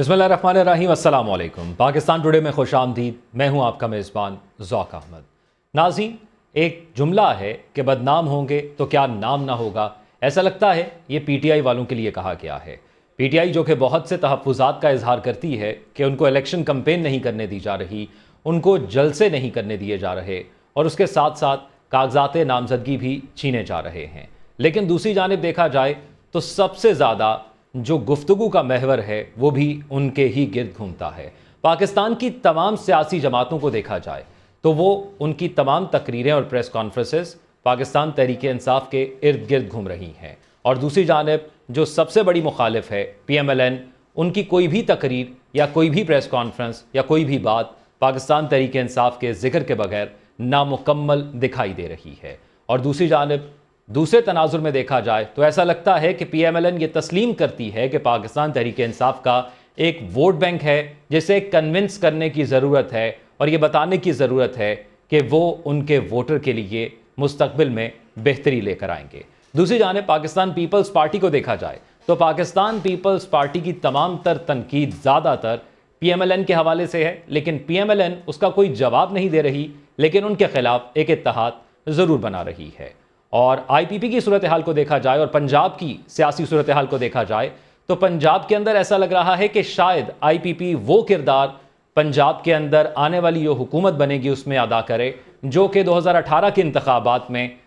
बिस्मिल्लाहिर्रहमानिर्रहीम, अस्सलाम वालेकुम। पाकिस्तान टुडे में खुश आमदीद। मैं हूं आपका मेज़बान ज़ौक अहमद। नाज़रीन, एक जुमला है कि बदनाम होंगे तो क्या नाम ना होगा। ऐसा लगता है ये पीटीआई वालों के लिए कहा गया है। पीटीआई जो कि बहुत से तहफ़्फ़ुज़ात का इजहार करती है कि उनको इलेक्शन कंपेन नहीं करने दी जा रही, उनको जलसे नहीं करने दिए जा रहे और उसके साथ साथ कागजात नामजदगी भी छीने जा रहे हैं। लेकिन दूसरी जानिब देखा जाए तो सबसे ज़्यादा जो गुफ्तगू का महवर है वो भी उनके ही गिर्द घूमता है। पाकिस्तान की तमाम सियासी जमातों को देखा जाए तो वो उनकी तमाम तकरीरें और प्रेस कॉन्फ्रेंसेस पाकिस्तान तहरीक इंसाफ के इर्द गिर्द घूम रही हैं। और दूसरी जानब जो सबसे बड़ी मुखालिफ है PMLN, उनकी कोई भी तकरीर या कोई भी प्रेस कॉन्फ्रेंस या कोई भी बात पाकिस्तान तहरीक इंसाफ के जिक्र के बगैर नामुकम्मल दिखाई दे रही है। और दूसरी जानब दूसरे तनाजुर में देखा जाए तो ऐसा लगता है कि PMLN ये तस्लीम करती है कि पाकिस्तान तहरीक इंसाफ का एक वोट बैंक है जिसे कन्विंस करने की ज़रूरत है और ये बताने की ज़रूरत है कि वो उनके वोटर के लिए मुस्तकबिल में बेहतरी लेकर आएंगे। दूसरी जानिब पाकिस्तान पीपल्स पार्टी को देखा जाए तो पाकिस्तान पीपल्स पार्टी की तमाम तर तनकीद ज़्यादातर PMLN के हवाले से है, लेकिन PMLN उसका कोई जवाब नहीं दे रही, लेकिन उनके खिलाफ एक इत्तेहाद ज़रूर बना रही है। और IPP की सूरत हाल को देखा जाए और पंजाब की सियासी सूरत हाल को देखा जाए तो पंजाब के अंदर ऐसा लग रहा है कि शायद IPP वो किरदार पंजाब के अंदर आने वाली जो हुकूमत बनेगी उसमें अदा करे जो कि 2018 के इंतखाबात में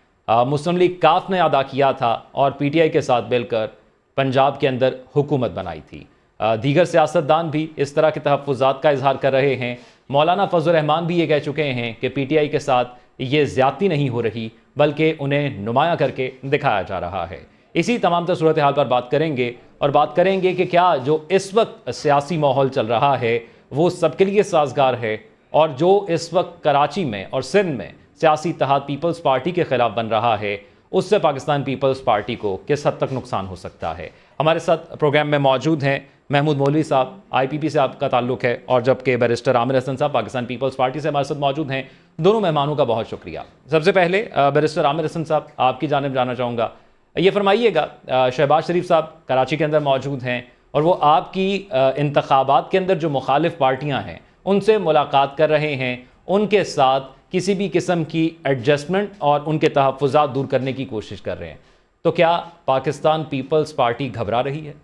मुस्लिम लीग काफ ने अदा किया था और PTI के साथ मिलकर पंजाब के अंदर हुकूमत बनाई थी। दीगर सियासतदान भी इस तरह के तहफ़्फ़ुज़ात का इजहार कर रहे हैं। मौलाना फजल रहमान भी ये कह चुके हैं कि PTI के साथ ये ज़्यादती नहीं हो रही बल्कि उन्हें नुमाया करके दिखाया जा रहा है। इसी तमाम सूरत हाल पर बात करेंगे और बात करेंगे कि क्या जो इस वक्त सियासी माहौल चल रहा है वो सबके लिए साजगार है और जो इस वक्त कराची में और सिंध में सियासी इत्तेहाद पीपल्स पार्टी के खिलाफ बन रहा है उससे पाकिस्तान पीपल्स पार्टी को किस हद तक नुकसान हो सकता है। हमारे साथ प्रोग्राम में मौजूद हैं महमूद मौलवी साहब, IPP से आपका ताल्लुक़ है, और जबकि बैरिस्टर आमिर हसन साहब पाकिस्तान पीपल्स पार्टी से हमारे साथ मौजूद हैं। दोनों मेहमानों का बहुत शुक्रिया। सबसे पहले बैरिस्टर आमिर हसन साहब, आपकी जानिब जाना चाहूँगा, ये फरमाइएगा शहबाज शरीफ साहब कराची के अंदर मौजूद हैं और वो आपकी इंतखाबात के अंदर जो मुखालिफ पार्टियाँ हैं उनसे मुलाकात कर रहे हैं, उनके साथ किसी भी किस्म की एडजस्टमेंट और उनके तहफ़्फ़ुज़ात दूर करने की कोशिश कर रहे हैं, तो क्या पाकिस्तान पीपल्स पार्टी घबरा रही है?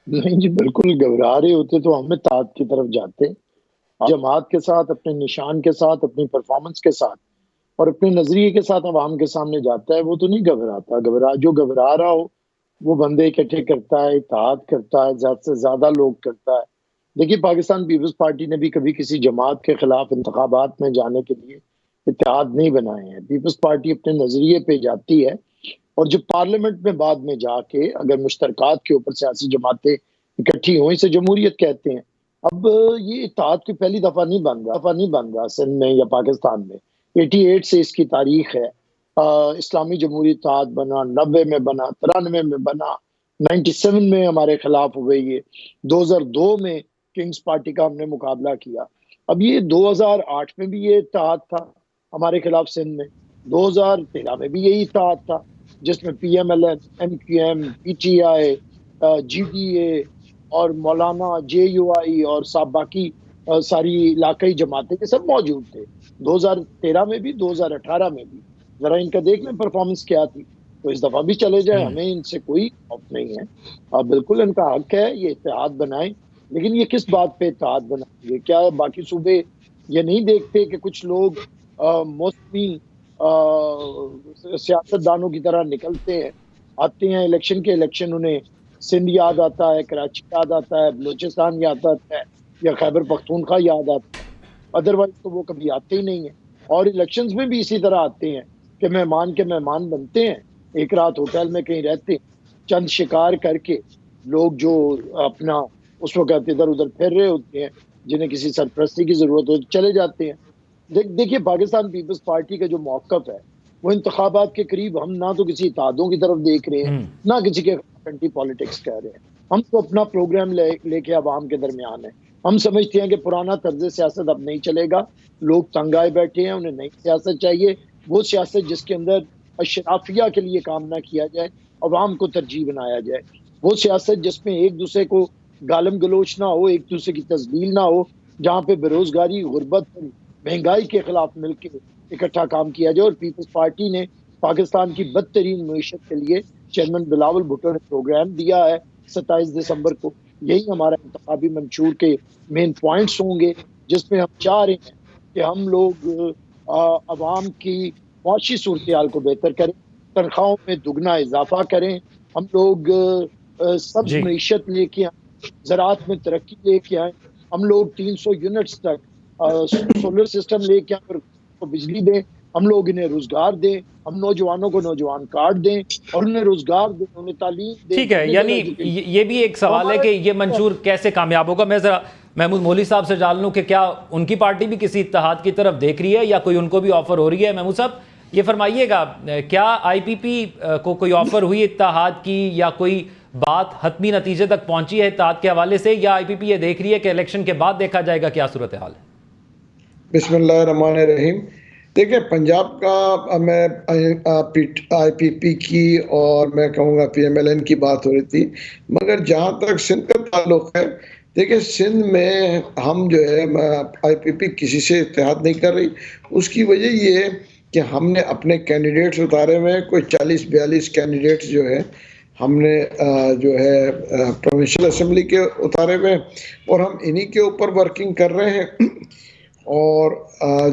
नहीं जी, बिल्कुल घबरा रहे होते तो हम इत्तेहाद की तरफ जाते। जमात के साथ, अपने निशान के साथ, अपनी परफॉर्मेंस के साथ और अपने नजरिए के साथ अवाम के सामने जाता है, वो तो नहीं घबराता। जो घबरा रहा हो वो बंदे इकट्ठे करता है, इत्तेहाद करता है, ज्यादा से ज्यादा लोग करता है। देखिए, पाकिस्तान पीपल्स पार्टी ने भी कभी किसी जमात के खिलाफ इंतखाबात में जाने के लिए इत्तेहाद नहीं बनाए हैं। पीपल्स पार्टी अपने नजरिए पे जाती है और जो पार्लियामेंट में बाद में जाके अगर मुश्तरकात के ऊपर सियासी जमातें इकट्ठी हुई, इसे जमहूरियत कहते हैं। अब ये इत्तेहाद की पहली दफा नहीं बन रहा सिंध में या पाकिस्तान में। 88 से इसकी तारीख है। इस्लामी जमहूरी इत्तेहाद बना, 90 में बना, 93 में बना, 97 में हमारे खिलाफ हुए, ये 2002 में किंग्स पार्टी का हमने मुकाबला किया। अब ये 2008 में भी ये इत्तेहाद था हमारे खिलाफ सिंध में, 2013 में भी यही इत्तेहाद था जिसमें PMLN, MQM, PTI, GDA और मौलाना JUI और सब बाकी सारी इलाकाई जमातें के सब मौजूद थे। 2013 में भी, 2018 में भी। जरा इनका देख लें परफॉर्मेंस क्या थी। तो इस दफा भी चले जाए, हमें इनसे कोई खौफ नहीं है। बिल्कुल इनका हक है ये इत्तेहाद बनाएं, लेकिन ये किस बात पे इत्तेहाद बनाएंगे? क्या बाकी सूबे ये नहीं देखते कि कुछ लोग मौसमी सियासतदानों की तरह निकलते हैं, आते हैं इलेक्शन उन्हें सिंध याद आता है, कराची याद आता है, बलूचिस्तान याद आता है या खैबर पख्तूनख्वा याद आता है। अदरवाइज तो वो कभी आते ही नहीं है। और इलेक्शंस में भी इसी तरह आते हैं कि मेहमान के मेहमान बनते हैं, एक रात होटल में कहीं रहते हैं, चंद शिकार करके लोग जो अपना उस वक्त इधर उधर फिर रहे होते हैं, जिन्हें किसी सरपरस्ती की जरूरत हो, चले जाते हैं। देखिए, पाकिस्तान पीपल्स पार्टी का जो मौकफ है वो इंतखाबात के करीब, हम ना तो किसी इत्तेहादों की तरफ देख रहे हैं, ना किसी के एंटी पॉलिटिक्स कह रहे हैं। हम तो अपना प्रोग्राम लेके अवाम के दरमियान है। हम समझते हैं कि पुराना तर्ज सियासत अब नहीं चलेगा, लोग तंग आए बैठे हैं, उन्हें नई सियासत चाहिए। वो सियासत जिसके अंदर अशराफिया के लिए काम ना किया जाए, अवाम को तरजीह बनाया जाए। वो सियासत जिसमें एक दूसरे को गालम गलोच ना हो, एक दूसरे की तस्लील ना हो, जहाँ पे बेरोजगारी, गुर्बत और महंगाई के खिलाफ मिलकर इकट्ठा काम किया जाए। और पीपल्स पार्टी ने पाकिस्तान की बदतरीन मईशत के लिए चेयरमैन बिलावल भुट्टो ने प्रोग्राम दिया है 27 दिसंबर को। यही हमारा इंतखाबी मंशूर के मेन पॉइंट्स होंगे, जिसमें हम चाह रहे हैं कि हम लोग अवाम की मुआशी सूरत हाल को बेहतर करें, तनख्वाहों में दुगना इजाफा करें, हम लोग सब्ज जी। मईशत लेके आए, ज़राअत में तरक्की लेके आए, हम लोग 300 यूनिट्स तक सोलर सिस्टम लेके आए और बिजली दें, हम लोग इन्हें रोजगार दें, हम नौजवानों को नौजवान कार्ड दें और उन्हें रोजगार दें, उन्हें तालीम दें, ठीक है, यानी टेक्निकल एजुकेशन। ये भी एक तो सवाल है हमारा कि ये मंशूर कैसे कामयाब होगा। मैं ज़रा महमूद मौली साहब से जान लूं कि क्या उनकी पार्टी भी किसी इत्तेहाद की तरफ देख रही है या कोई उनको भी ऑफर हो रही है। महमूद साहब, ये फरमाइएगा, क्या आईपीपी को कोई ऑफर हुई इत्तेहाद की या कोई बात हतमी नतीजे तक पहुंची है इत्तेहाद के हवाले से, या आईपीपी ये देख रही है कि इलेक्शन के बाद देखा जाएगा क्या सूरत हाल है? बिस्मिल्लाहिर्रहमानिर्रहीम। देखिए, पंजाब का मैं आईपीपी की और मैं कहूँगा पीएमएलएन की बात हो रही थी, मगर जहाँ तक सिंध का ताल्लुक है, देखिए सिंध में हम जो है आईपीपी किसी से इत्तेहाद नहीं कर रही। उसकी वजह ये है कि हमने अपने कैंडिडेट्स उतारे हुए हैं, कोई 40-42 कैंडिडेट्स जो है हमने जो है प्रोविंशियल असेंबली के उतारे हुए हैं और हम इन्हीं के ऊपर वर्किंग कर रहे हैं। और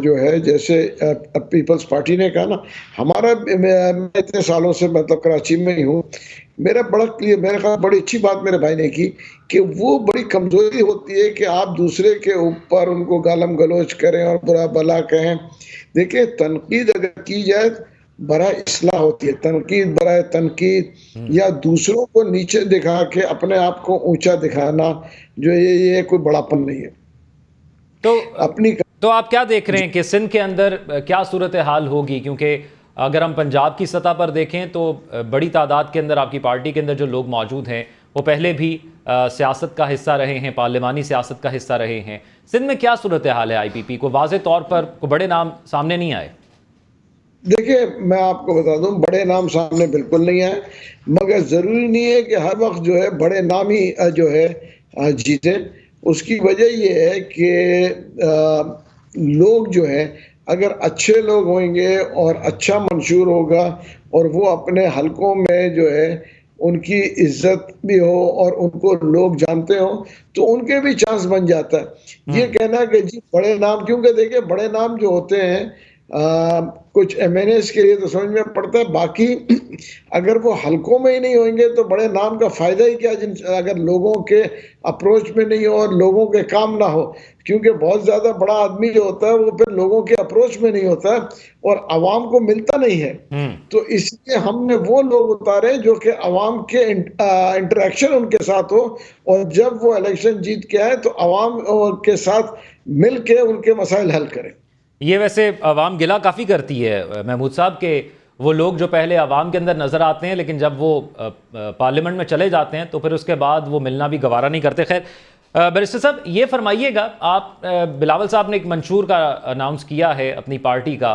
जो है जैसे पीपल्स पार्टी ने कहा ना, हमारा मैं इतने सालों से मतलब कराची में ही हूँ, मेरा बड़ा क्लियर, मेरे ख्याल बड़ी अच्छी बात मेरे भाई ने की कि वो बड़ी कमज़ोरी होती है कि आप दूसरे के ऊपर उनको गालम गलोच करें और बुरा भला कहें। देखिए, तनकीद अगर की जाए बड़ा इस्लाह होती है, तनकीद बड़ा तनकीद या दूसरों को नीचे दिखा के अपने आप को ऊंचा दिखाना, जो ये कोई बड़ापन नहीं है। तो तो आप क्या देख रहे हैं कि सिंध के अंदर क्या सूरत हाल होगी? क्योंकि अगर हम पंजाब की सतह पर देखें तो बड़ी तादाद के अंदर आपकी पार्टी के अंदर जो लोग मौजूद हैं वो पहले भी सियासत का हिस्सा रहे हैं, पार्लिमानी सियासत का हिस्सा रहे हैं। सिंध में क्या सूरत हाल है? आईपीपी को वाज़ेह तौर पर को बड़े नाम सामने नहीं आए। देखिए, मैं आपको बता दूं, बड़े नाम सामने बिल्कुल नहीं आए, मगर ज़रूरी नहीं है कि हर वक्त जो है बड़े नाम ही जो है जीते। उसकी वजह ये है कि लोग जो हैं, अगर अच्छे लोग होंगे और अच्छा मंशूर होगा और वो अपने हलकों में जो है उनकी इज्जत भी हो और उनको लोग जानते हो, तो उनके भी चांस बन जाता है। ये कहना कि जी बड़े नाम, क्योंकि देखिए बड़े नाम जो होते हैं कुछ एमएनएस के लिए तो समझ में पड़ता है, बाकी अगर वो हलकों में ही नहीं होंगे तो बड़े नाम का फायदा ही क्या, अगर लोगों के अप्रोच में नहीं हो और लोगों के काम ना हो। क्योंकि बहुत ज्यादा बड़ा आदमी जो होता है वो फिर लोगों के अप्रोच में नहीं होता और आवाम को मिलता नहीं है। तो इसलिए हमने वो लोग उतारे जो कि आवाम के इंटरेक्शन उनके साथ हो, और जब वो इलेक्शन जीत के आए तो आवाम के साथ मिल के उनके मसाइल हल करें। ये वैसे आवाम गिला काफ़ी करती है महमूद साहब के वो लोग जो पहले आवाम के अंदर नज़र आते हैं लेकिन जब वो पार्लियामेंट में चले जाते हैं तो फिर उसके बाद वो मिलना भी गवारा नहीं करते। खैर, बैरिस्टर साहब ये फरमाइएगा, आप बिलावल साहब ने एक मंशूर का अनाउंस किया है अपनी पार्टी का,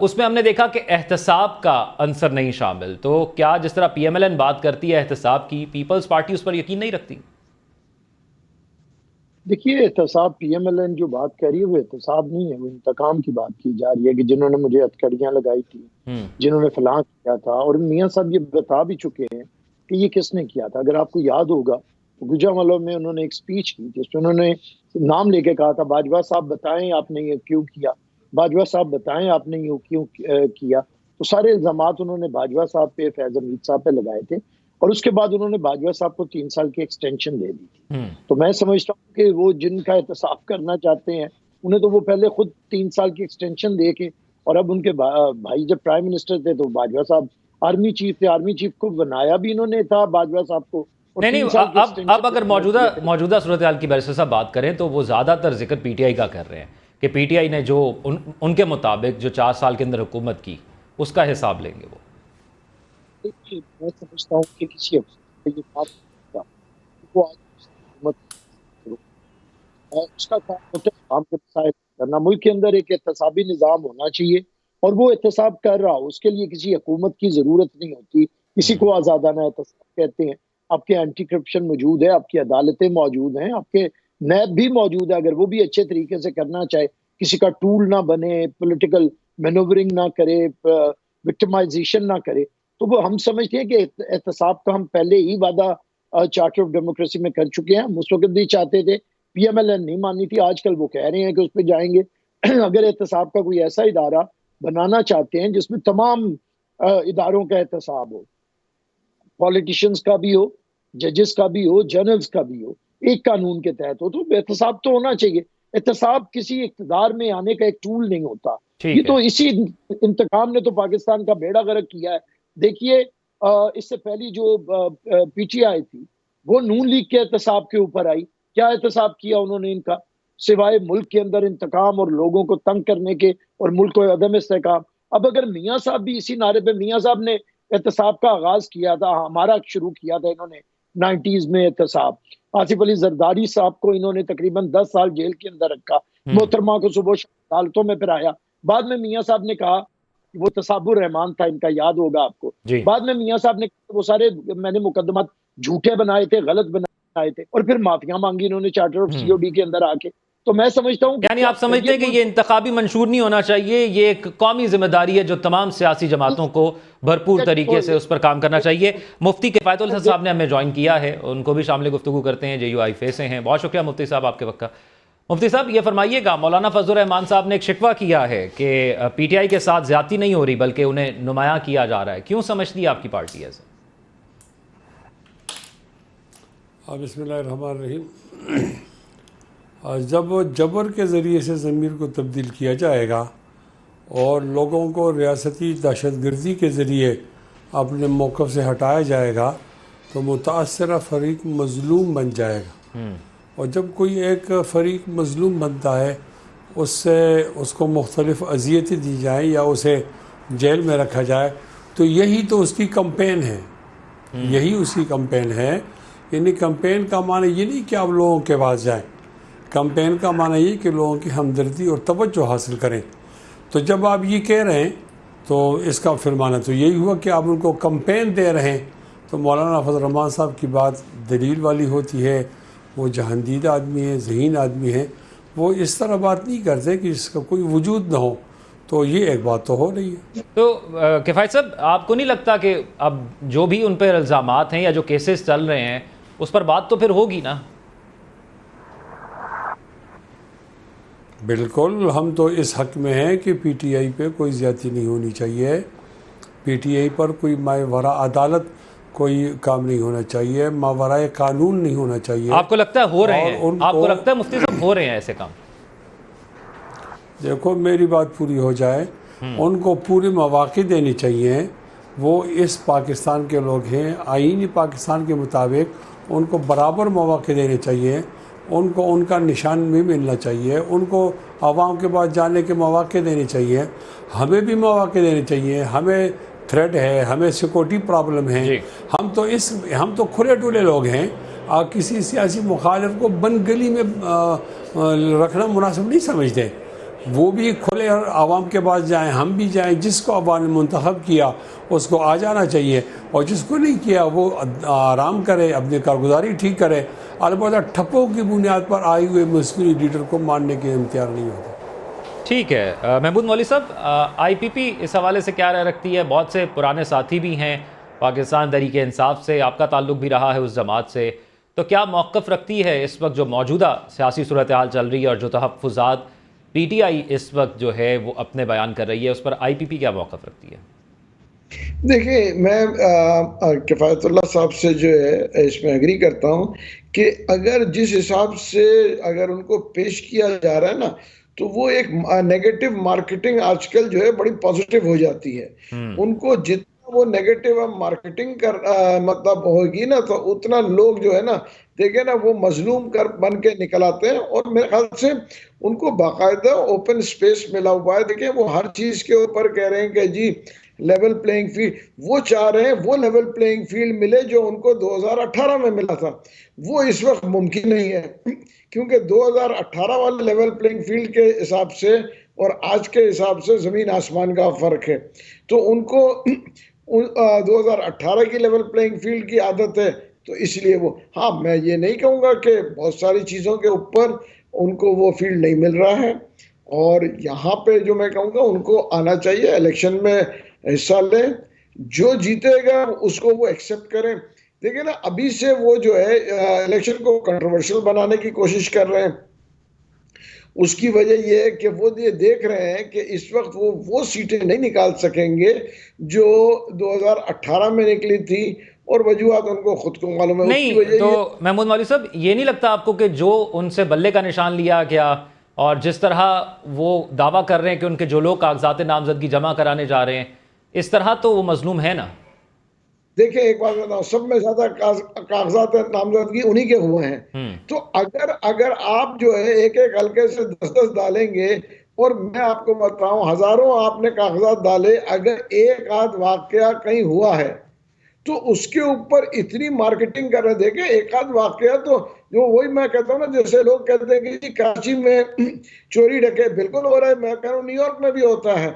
उसमें हमने देखा कि एहतसाब का अंसर नहीं शामिल। तो क्या जिस तरह पीएमएलएन बात करती है एहतसाब की, पीपल्स पार्टी उस पर यकीन नहीं रखती? देखिए, एहतसाब पीएमएलएन जो बात कर रही है वो एहतसाब नहीं है, वो इंतकाम की बात की जा रही है कि जिन्होंने मुझे हथकड़ियां लगाई थी, जिन्होंने फलां किया था। और मियां साहब ये बता भी चुके हैं कि ये किसने किया था। अगर आपको याद होगा तो गुजरावाला में उन्होंने एक स्पीच की जिसमें उन्होंने नाम लेके कहा था, बाजवा साहब बताएं आपने ये क्यों किया, बाजवा साहब बताएं आपने ये क्यों किया। तो सारे इल्जामात उन्होंने बाजवा साहब पे, फैज हमीद साहब पे लगाए थे और उसके बाद उन्होंने बाजवा साहब को 3 साल की एक्सटेंशन दे दी थी। तो मैं समझता हूँ कि वो जिनका एहतसाब करना चाहते हैं उन्हें तो वो पहले खुद 3 साल की एक्सटेंशन दे के, और अब उनके भाई जब प्राइम मिनिस्टर थे तो बाजवा साहब आर्मी चीफ थे, आर्मी चीफ को बनाया भी इन्होंने था बाजवा साहब को। नहीं, अब अगर मौजूदा सूरत हाल की बैरिस्टर साहब बात करें तो वो ज़्यादातर जिक्र पीटीआई का कर रहे हैं कि पीटीआई ने जो उनके मुताबिक जो 4 साल के अंदर हुकूमत की उसका हिसाब लेंगे वो। मैं समझता हूँ कि किसी ये बात वो उसका काम होता है आवाम के मसाइल करना। मुल्क के अंदर एक एहतसाबी निज़ाम होना चाहिए और वो एहतसाब कर रहा हो, उसके लिए किसी हुकूमत की ज़रूरत नहीं होती। किसी को आज़ादाना एहतसाब कहते हैं। आपके एंटी करप्शन मौजूद है, आपकी अदालतें मौजूद हैं, आपके नैब भी मौजूद है। अगर वो भी अच्छे तरीके से करना चाहे, किसी का टूल ना बने, पॉलिटिकल मैनूवरिंग ना करे, विक्टिमाइजेशन ना करे, तो वो हम समझते हैं कि एहतसाब का हम पहले ही वादा चार्टर ऑफ डेमोक्रेसी में कर चुके हैं। हम उस वक्त भी चाहते थे, पीएमएलएन नहीं मानी थी, आजकल वो कह रहे हैं कि उस पर जाएंगे। अगर एहतसाब का कोई ऐसा इदारा बनाना चाहते हैं जिसमें तमाम इदारों का एहतसाब हो, पॉलिटिशियंस का भी हो, जजेस का भी हो, जर्नल्स का भी हो, एक कानून के तहत हो, तो एहतसाब तो होना चाहिए। एहतसाब किसी इक़्तिदार में आने का एक टूल नहीं होता। ये तो इसी इंतकाम ने तो पाकिस्तान का बेड़ा गर्क किया है। देखिए, इससे पहली जो पीटीआई थी वो नून लीग के एहतसाब के ऊपर आई। क्या एहतसाब किया उन्होंने इनका, सिवाय मुल्क के अंदर इंतकाम और लोगों को तंग करने के और मुल्क को अदम इस्तेहकाम। अब अगर मियाँ साहब भी इसी नारे पे, मियाँ साहब ने एहतसाब का आगाज किया था, हमारा शुरू किया था इन्होंने 90s में एहतसाब। आसिफ अली जरदारी साहब को इन्होंने तकरीबन 10 साल जेल के अंदर रखा, मोहतरमा को सुबह अदालतों में फिराया। बाद में मियाँ साहब ने कहा, वो तसाबुर रहमान था इनका, याद होगा आपको। बाद में मियाँ साहब ने वो सारे मैंने मुकदमा झूठे बनाए थे, गलत बनाए थे, और फिर माफिया मांगी इन्होंने चार्टर ऑफ सीओडी के अंदर आके। तो मैं समझता हूँ, यानी आप समझते हैं कि ये इंतखाबी मंशूर नहीं होना चाहिए, ये एक कौमी जिम्मेदारी है जो तमाम सियासी जमातों को भरपूर तरीके से उस पर काम करना चाहिए। मुफ्ती किफायतुल हक साहब ने हमें ज्वाइन किया है, उनको भी शामिल गुफ्तगू करते हैं, JUIF से हैं। बहुत शुक्रिया मुफ्ती साहब आपके वक्त का। मुफ्ती साहब ये फरमाइएगा, मौलाना फजलुर रहमान साहब ने एक शिकवा किया है कि PTI के साथ ज्यादती नहीं हो रही बल्कि उन्हें नुमाया किया जा रहा है, क्यों समझती है आपकी पार्टी ऐसा? बिस्मिल्लाहिर्रहमानिर्रहीम। जब जबर के ज़रिए से ज़मीर को तब्दील किया जाएगा और लोगों को रियासती दहशतगर्दी के ज़रिए अपने मौक़िफ़ से हटाया जाएगा तो मुतासरा फ़रीक मज़लूम बन जाएगा। और जब कोई एक फ़रीक मज़लूम बनता है, उससे उसको मुख्तलिफ़ अज़ियतें दी जाएँ या उसे जेल में रखा जाए, तो यही तो उसकी कैंपेन है, यही उसकी कैंपेन है। यानी कैंपेन का माने ये नहीं कि आप लोगों के पास जाएं, कैंपेन का माना ये कि लोगों की हमदर्दी और तवज्जो हासिल करें। तो जब आप ये कह रहे हैं तो इसका फिर माना तो यही हुआ कि आप उनको कैंपेन दे रहे हैं। तो मौलाना फजल रहमान साहब की बात दलील वाली होती है, वो जहांदीद आदमी है, ज़हीन आदमी है, वो इस तरह बात नहीं करते कि इसका कोई वजूद ना हो। तो ये एक बात तो हो रही है। तो किफ़ायत साहब, आपको नहीं लगता कि अब जो भी उन पर इल्ज़ामात हैं या जो केसेस चल रहे हैं उस पर बात तो फिर होगी ना? बिल्कुल, हम तो इस हक़ में हैं कि PTI पे कोई ज़्यादती नहीं होनी चाहिए, PTI पर कोई मावरा अदालत कोई काम नहीं होना चाहिए, मावराए कानून नहीं होना चाहिए। आपको लगता है हो रहे हैं? आपको लगता है मुफ्ती साहब हो रहे हैं ऐसे काम? देखो, मेरी बात पूरी हो जाए, उनको पूरे मौक़े देने चाहिए। वो इस पाकिस्तान के लोग हैं, आईनी पाकिस्तान के मुताबिक उनको बराबर मौक़े देने चाहिए, उनको उनका निशान भी मिलना चाहिए, उनको आवाम के पास जाने के मौक़े देने चाहिए, हमें भी मौक़े देने चाहिए। हमें थ्रेट है, हमें सिक्योरिटी प्रॉब्लम है, हम तो खुले डुले लोग हैं। किसी सियासी मुखालिफ को बंद गली में रखना मुनासिब नहीं समझते। वो भी खुले और आवाम के पास जाएं, हम भी जाएं। जिसको आवाम ने मुंतखब किया उसको आ जाना चाहिए, और जिसको नहीं किया वो आराम करे, अपनी कारगुजारी ठीक करे। अलबत्ता ठप्पों की बुनियाद पर आए हुए मुस्लिम लीडर को मानने के इम्तियार नहीं होता। ठीक है। महमूद मौलवी साहब, IPP इस हवाले से क्या राय रखती है? बहुत से पुराने साथी भी हैं पाकिस्तान तहरीक इंसाफ से, आपका ताल्लुक भी रहा है उस जमात से, तो क्या मौक़िफ़ रखती है इस वक्त जो मौजूदा सियासी सूरत हाल चल रही है और जो तहफ़्फ़ुज़ात PTI इस वक्त जो है वो अपने बयान कर रही है, उस पर IPP क्या मौक़िफ़ रखती है? देखिए, मैं किफ़ायतुल्लाह साहब से जो है इसमें एग्री करता हूँ कि अगर जिस हिसाब से अगर उनको पेश किया जा रहा है ना, तो वो एक नेगेटिव मार्केटिंग आजकल जो है बड़ी पॉजिटिव हो जाती है। उनको जितना वो नेगेटिव मार्केटिंग कर मतलब होगी ना, तो उतना लोग जो है ना, देखे ना, वो मजलूम कर बन के निकल आते हैं। और मेरे ख्याल से उनको बाकायदा ओपन स्पेस मिला हुआ है। देखिए, वो हर चीज के ऊपर कह रहे हैं कि जी लेवल प्लेइंग फील्ड, वो चाह रहे हैं वो लेवल प्लेइंग फील्ड मिले जो उनको 2018 में मिला था। वो इस वक्त मुमकिन नहीं है, क्योंकि 2018 वाले लेवल प्लेइंग फील्ड के हिसाब से और आज के हिसाब से जमीन आसमान का फर्क है। तो उनको 2018 की लेवल प्लेइंग फील्ड की आदत है, तो इसलिए वो, हाँ, मैं ये नहीं कहूँगा कि बहुत सारी चीज़ों के ऊपर उनको वो फील्ड नहीं मिल रहा है, और यहाँ पे जो मैं कहूँगा उनको आना चाहिए, इलेक्शन में हिस्सा लें, जो जीतेगा उसको वो एक्सेप्ट करें। देखिए ना, अभी से वो जो है इलेक्शन को कंट्रोवर्शियल बनाने की कोशिश कर रहे हैं। उसकी वजह ये है कि वो ये देख रहे हैं कि इस वक्त वो सीटें नहीं निकाल सकेंगे जो 2018 में निकली थी, और वजूहत उनको खुद को मालूम है। उसकी नहीं वजह तो ये, महमूद मौलवी साहब, ये नहीं लगता आपको कि जो उनसे बल्ले का निशान लिया गया और जिस तरह वो दावा कर रहे हैं कि उनके जो लोग कागजात नामजदगी जमा कराने जा रहे हैं, इस तरह तो वो मजलूम है ना? देखिए एक बात बताओ, सब में ज्यादा कागजात नामजदगी उन्हीं के हुए हैं। तो अगर अगर आप जो है एक एक हल्के से 10-10 डालेंगे, और मैं आपको बताऊं हजारों आपने कागजात डाले, अगर एक आध वाकया कहीं हुआ है तो उसके ऊपर इतनी मार्केटिंग कर रहे। देखे एक आध वाकया तो, जो वही मैं कहता हूँ ना, जैसे लोग कहते हैं कि जी कराची में चोरी डकैत बिल्कुल हो रहा है, मैं कह रहा हूँ न्यूयॉर्क में भी होता है,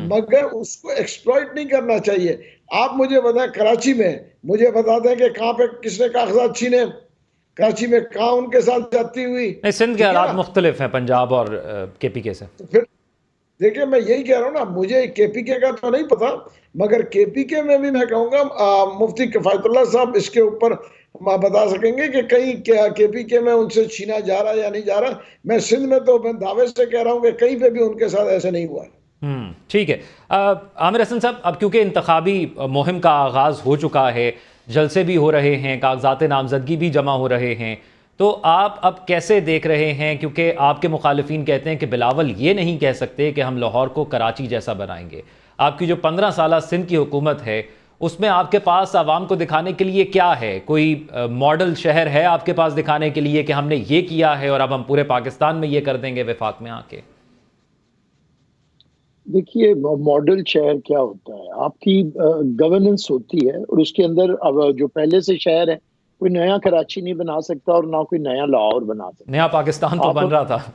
मगर उसको एक्सप्लॉइट नहीं करना चाहिए। आप मुझे बताएं, कराची में मुझे बता दें कि कहाँ पे किसने कागजात छीने, कराची में कहाँ उनके साथ जाती हुई। नहीं, सिंध के ठीक है हालात ना? मुख्तलिफ हैं पंजाब और केपीके से। तो फिर देखिए, मैं यही कह रहा हूँ ना, मुझे केपीके का तो नहीं पता, मगर केपीके में भी मैं कहूँगा मुफ्ती किफायतुल्लाह साहब इसके ऊपर बता सकेंगे कि कहीं क्या केपीके में उनसे छीना जा रहा है या नहीं जा रहा। मैं सिंध में तो मैं दावे से कह रहा हूँ कि कहीं पे भी उनके साथ ऐसे नहीं हुआ है। ठीक है। आमिर हसन साहब, अब क्योंकि इंतखाबी मुहिम का आगाज़ हो चुका है, जलसे भी हो रहे हैं, कागजात नामजदगी भी जमा हो रहे हैं, तो आप अब कैसे देख रहे हैं? क्योंकि आपके मुखालिफिन कहते हैं कि बिलावल ये नहीं कह सकते कि हम लाहौर को कराची जैसा बनाएंगे। आपकी जो 15 साल सिंध की हुकूमत है, उसमें आपके पास आवाम को दिखाने के लिए क्या है? कोई मॉडल शहर है आपके पास दिखाने के लिए कि हमने ये किया है और अब हम पूरे पाकिस्तान में ये कर देंगे वफाक में आके? देखिए, मॉडल शहर क्या होता है, आपकी गवर्नेंस होती है, और उसके अंदर अब जो पहले से शहर है, कोई नया कराची नहीं बना सकता और ना कोई नया लाहौर बना सकता। नया पाकिस्तान तो आप बन रहा था।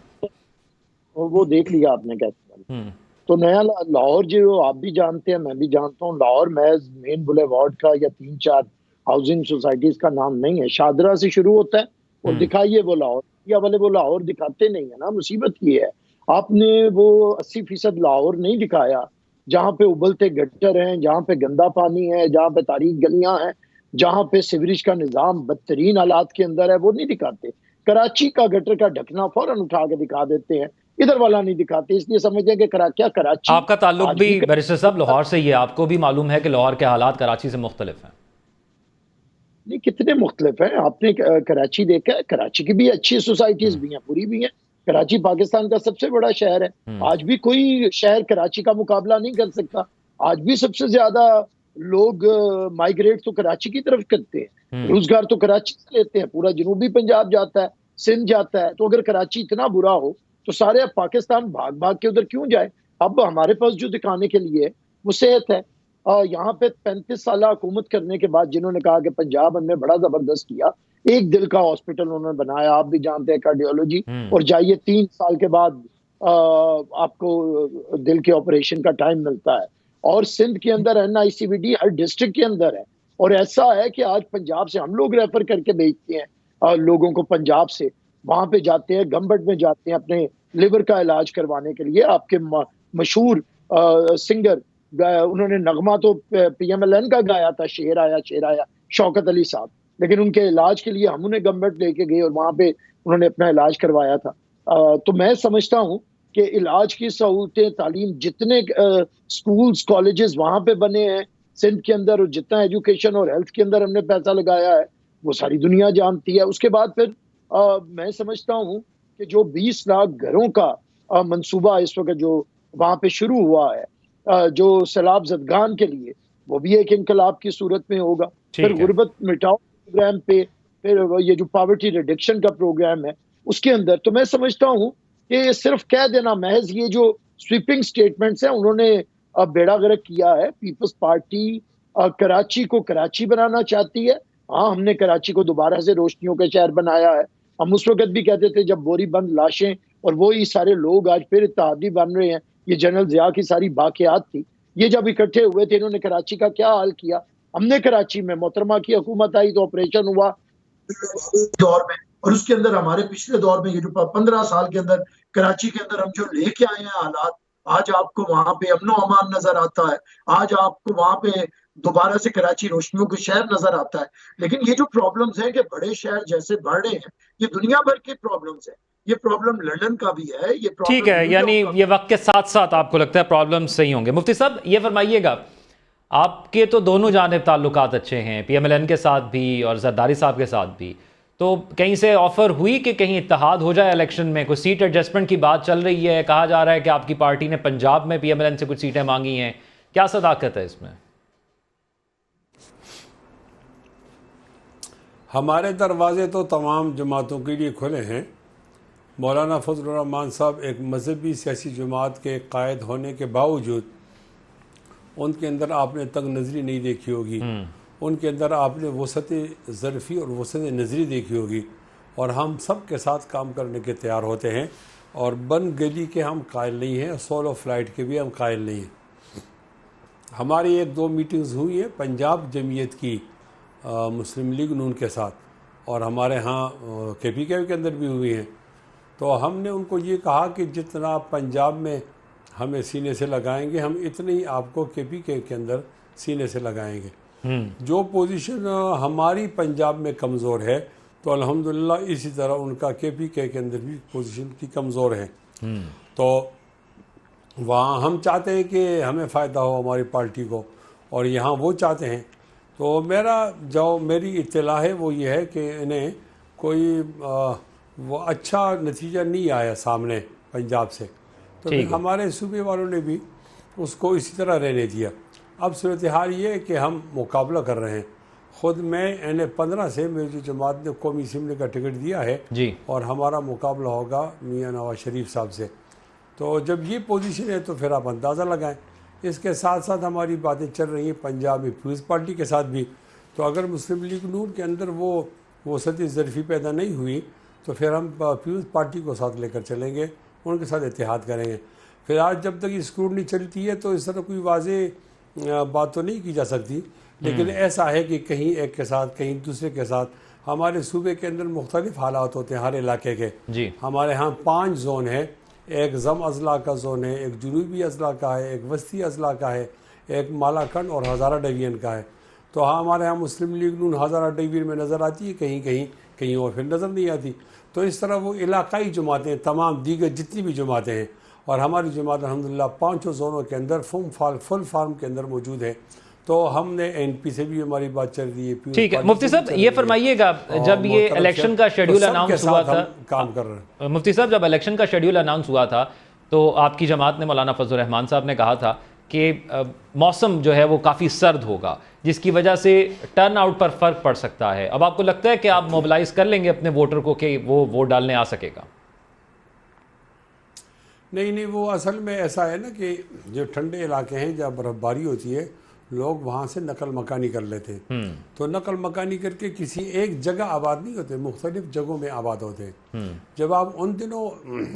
वो देख लिया आपने कैसे बना। तो नया लाहौर जो आप भी जानते हैं, मैं भी जानता हूँ, लाहौर महज मेन बुलेवार्ड का या 3-4 हाउसिंग सोसाइटीज का नाम नहीं है। शादरा से शुरू होता है और दिखाइए वो लाहौर, या वाले वो लाहौर दिखाते नहीं है ना। मुसीबत ये है, आपने वो 80% लाहौर नहीं दिखाया जहाँ पे उबलते गटर हैं, जहाँ पे गंदा पानी है, जहाँ पे तारीक गलियां हैं, जहाँ पे सिवरेज का निजाम बदतरीन हालात के अंदर है, वो नहीं दिखाते। कराची का गटर का ढकना फौरन उठा के दिखा देते हैं, इधर वाला नहीं दिखाते, इसलिए समझते हैं कि क्या कराची आपका ताल्लुक आज भी भी बैरिस्टर साहब लाहौर से ही है, आपको भी मालूम है कि लाहौर के हालात कराची से मुख्तलिफ हैं। नहीं, कितने मुख्तलिफ हैं। आपने कराची देखा है, कराची की भी अच्छी सोसाइटीज भी हैं, बुरी भी हैं। कराची पाकिस्तान का सबसे बड़ा शहर है, आज भी कोई शहर कराची का मुकाबला नहीं कर सकता। आज भी सबसे ज्यादा लोग माइग्रेट तो कराची की तरफ करते हैं, रोजगार तो कराची से लेते हैं, पूरा जनूबी पंजाब जाता है, सिंध जाता है। तो अगर कराची इतना बुरा हो तो सारे पाकिस्तान भाग भाग के उधर क्यों जाए? अब हमारे पास जो दिखाने के लिए वो सेहत है। यहाँ पे 35 साल हुकूमत करने के बाद जिन्होंने कहा कि पंजाब हमने बड़ा जबरदस्त किया, एक दिल का हॉस्पिटल उन्होंने बनाया, आप भी जानते हैं, कार्डियोलॉजी, और जाइए 3 साल के बाद आपको दिल के ऑपरेशन का टाइम मिलता है। और सिंध के अंदर NICVD हर डिस्ट्रिक्ट के अंदर है, और ऐसा है कि आज पंजाब से हम लोग रेफर करके भेजते हैं लोगों को, पंजाब से वहां पे जाते हैं, गम्बट में जाते हैं अपने लिवर का इलाज करवाने के लिए। आपके मशहूर सिंगर, उन्होंने नगमा तो PMLN का गाया था, शेर आया, शौकत अली साहब, लेकिन उनके इलाज के लिए हम उन्हें गम्बट लेके गए और वहां पे उन्होंने अपना इलाज करवाया था। तो मैं समझता हूँ कि इलाज की सहूलतें, तालीम, जितने स्कूल्स कॉलेजेस वहां पे बने हैं सिंध के अंदर, और जितना एजुकेशन और हेल्थ के अंदर हमने पैसा लगाया है, वो सारी दुनिया जानती है। उसके बाद फिर मैं समझता हूँ कि जो 20 लाख घरों का मंसूबा इस वक्त जो वहां पे शुरू हुआ है, जो सैलाब ज़दगान के लिए, वो भी एक इनकलाब की सूरत में होगा। फिर गुर्बत मिटाओ प्रोग्राम पे, फिर ये जो पॉवर्टी रिडक्शन का प्रोग्राम है उसके अंदर, तो मैं समझता हूँ कि सिर्फ कह देना, महज ये जो स्वीपिंग स्टेटमेंट्स हैं, उन्होंने बेड़ा गर्क किया है। पीपल्स पार्टी कराची को कराची बनाना चाहती है। हाँ, हमने कराची को दोबारा से रोशनियों का शहर बनाया है। हम उस वक्त भी कहते थे जब बोरी बंद लाशें और वो ही सारे लोग आज फिर इत्तेहादी बन रहे हैं, ये जनरल जिया की सारी बाकियात थी, ये जब इकट्ठे हुए थे, इन्होंने कराची का क्या हाल किया। हमने कराची में, मोहतरमा की हुकूमत आई तो ऑपरेशन हुआ दौर में, और उसके अंदर हमारे पिछले दौर में ये जो 15 साल के अंदर कराची के अंदर हम जो लेके आए हैं हालात, आज आपको वहां पे अमनो अमान नजर आता है, आज आपको वहां पे दोबारा से कराची रोशनियों के शहर नजर आता है। लेकिन ये जो प्रॉब्लम्स हैं कि बड़े शहर जैसे बढ़ रहे हैं, ये दुनिया भर के प्रॉब्लम्स हैं। ये प्रॉब्लम लंदन का भी है, ये प्रॉब्लम ठीक है, यानी ये वक्त के साथ साथ आपको लगता है प्रॉब्लम सही होंगे। मुफ्ती साहब ये फरमाइएगा, आपके तो दोनों जानिब ताल्लुकात अच्छे हैं, PMLN के साथ भी और जरदारी साहब के साथ भी, तो कहीं से ऑफर हुई कि कहीं इत्तेहाद हो जाए इलेक्शन में? कुछ सीट एडजस्टमेंट की बात चल रही है, कहा जा रहा है कि आपकी पार्टी ने पंजाब में PMLN से कुछ सीटें मांगी हैं, क्या सदाकत है इसमें? हमारे दरवाजे तो तमाम जमातों के लिए खुले हैं। मौलाना फजलुर रहमान साहब एक मजहबी सियासी जमात के कायद होने के बावजूद उनके अंदर आपने तंग नज़री नहीं देखी होगी, उनके अंदर आपने वसत ज़रफ़ी और वसत नज़री देखी होगी। और हम सब के साथ काम करने के तैयार होते हैं, और बन गली के हम कायल नहीं हैं, सोलो फ्लाइट के भी हम कायल नहीं हैं। हमारी 1-2 मीटिंग्स हुई हैं पंजाब जमीयत की मुस्लिम लीग नून के साथ, और हमारे यहाँ KPK के अंदर भी हुई हैं। तो हमने उनको ये कहा कि जितना पंजाब में हमें सीने से लगाएंगे, हम इतने ही आपको KPK के अंदर सीने से लगाएंगे। जो पोजीशन हमारी पंजाब में कमज़ोर है, तो अल्हम्दुलिल्लाह इसी तरह उनका KPK के अंदर भी पोजीशन की कमज़ोर है। तो वहाँ हम चाहते हैं कि हमें फ़ायदा हो हमारी पार्टी को, और यहाँ वो चाहते हैं। तो मेरी इत्तला है वो ये है कि इन्हें कोई वो अच्छा नतीजा नहीं आया सामने पंजाब से, तो फिर हमारे सूबे वालों ने भी उसको इसी तरह रहने दिया। अब सूरत हाल ये है कि हम मुकाबला कर रहे हैं। ख़ुद मैं N15 से मेरी जो जमात ने कौमी असम्बली का टिकट दिया है जी, और हमारा मुकाबला होगा मियाँ नवाज शरीफ साहब से। तो जब ये पोजीशन है तो फिर आप अंदाज़ा लगाएं। इसके साथ साथ हमारी बातें चल रही हैं पंजाब में पीपल्स पार्टी के साथ भी। तो अगर मुस्लिम लीग नून के अंदर वो वसत ज़रफ़ी पैदा नहीं हुई, तो फिर हम पीपल्स पार्टी को साथ लेकर चलेंगे, उनके साथ इत्तेहाद करेंगे। फिर आज जब तक स्क्रूटनी चलती है तो इस तरह कोई वाज़ेह बात तो नहीं की जा सकती, लेकिन ऐसा है कि कहीं एक के साथ कहीं दूसरे के साथ हमारे सूबे के अंदर मुख्तलिफ हालात होते हैं हर इलाके के जी। हमारे यहाँ 5 जोन है, एक ज़म अजला का जोन है, एक जुनूबी अजला का है, एक वस्ती अजला का है, एक मालाकंड और हज़ारा डिवीज़न का है। तो हाँ, हमारे यहाँ मुस्लिम लीग नून हज़ारा डिवीज़न में नज़र आती है, कहीं कहीं कहीं और फिर नज़र नहीं आती। तो इस तरह वो इलाकाई जमातें तमाम दीगर जितनी भी जमातें हैं, और हमारी जमात अल्हम्दुलिल्लाह 5 जोनों के अंदर फुल फार्म के अंदर मौजूद है। तो हमने NP से भी हमारी बात चल रही है। ठीक है मुफ्ती साहब, ये फरमाइएगा, जब ये इलेक्शन का शेड्यूल अनाउंस हुआ था, काम कर रहे हैं मुफ्ती साहब, जब इलेक्शन का शेड्यूल अनाउंस हुआ था तो आपकी जमात ने, मौलाना फजलुर रहमान साहब ने कहा था कि मौसम जो है वो काफ़ी सर्द होगा, जिसकी वजह से टर्न आउट पर फ़र्क पड़ सकता है। अब आपको लगता है कि आप मोबिलाइज कर लेंगे अपने वोटर को कि वो वोट डालने आ सकेगा? नहीं, वो असल में ऐसा है ना कि जो ठंडे इलाके हैं जहाँ बर्फ़बारी होती है, लोग वहाँ से नकल मकानी कर लेते हैं। तो नकल मकानी करके किसी एक जगह आबाद नहीं होते, मुख्तलिफ जगहों में आबाद होते हैं। जब आप उन दिनों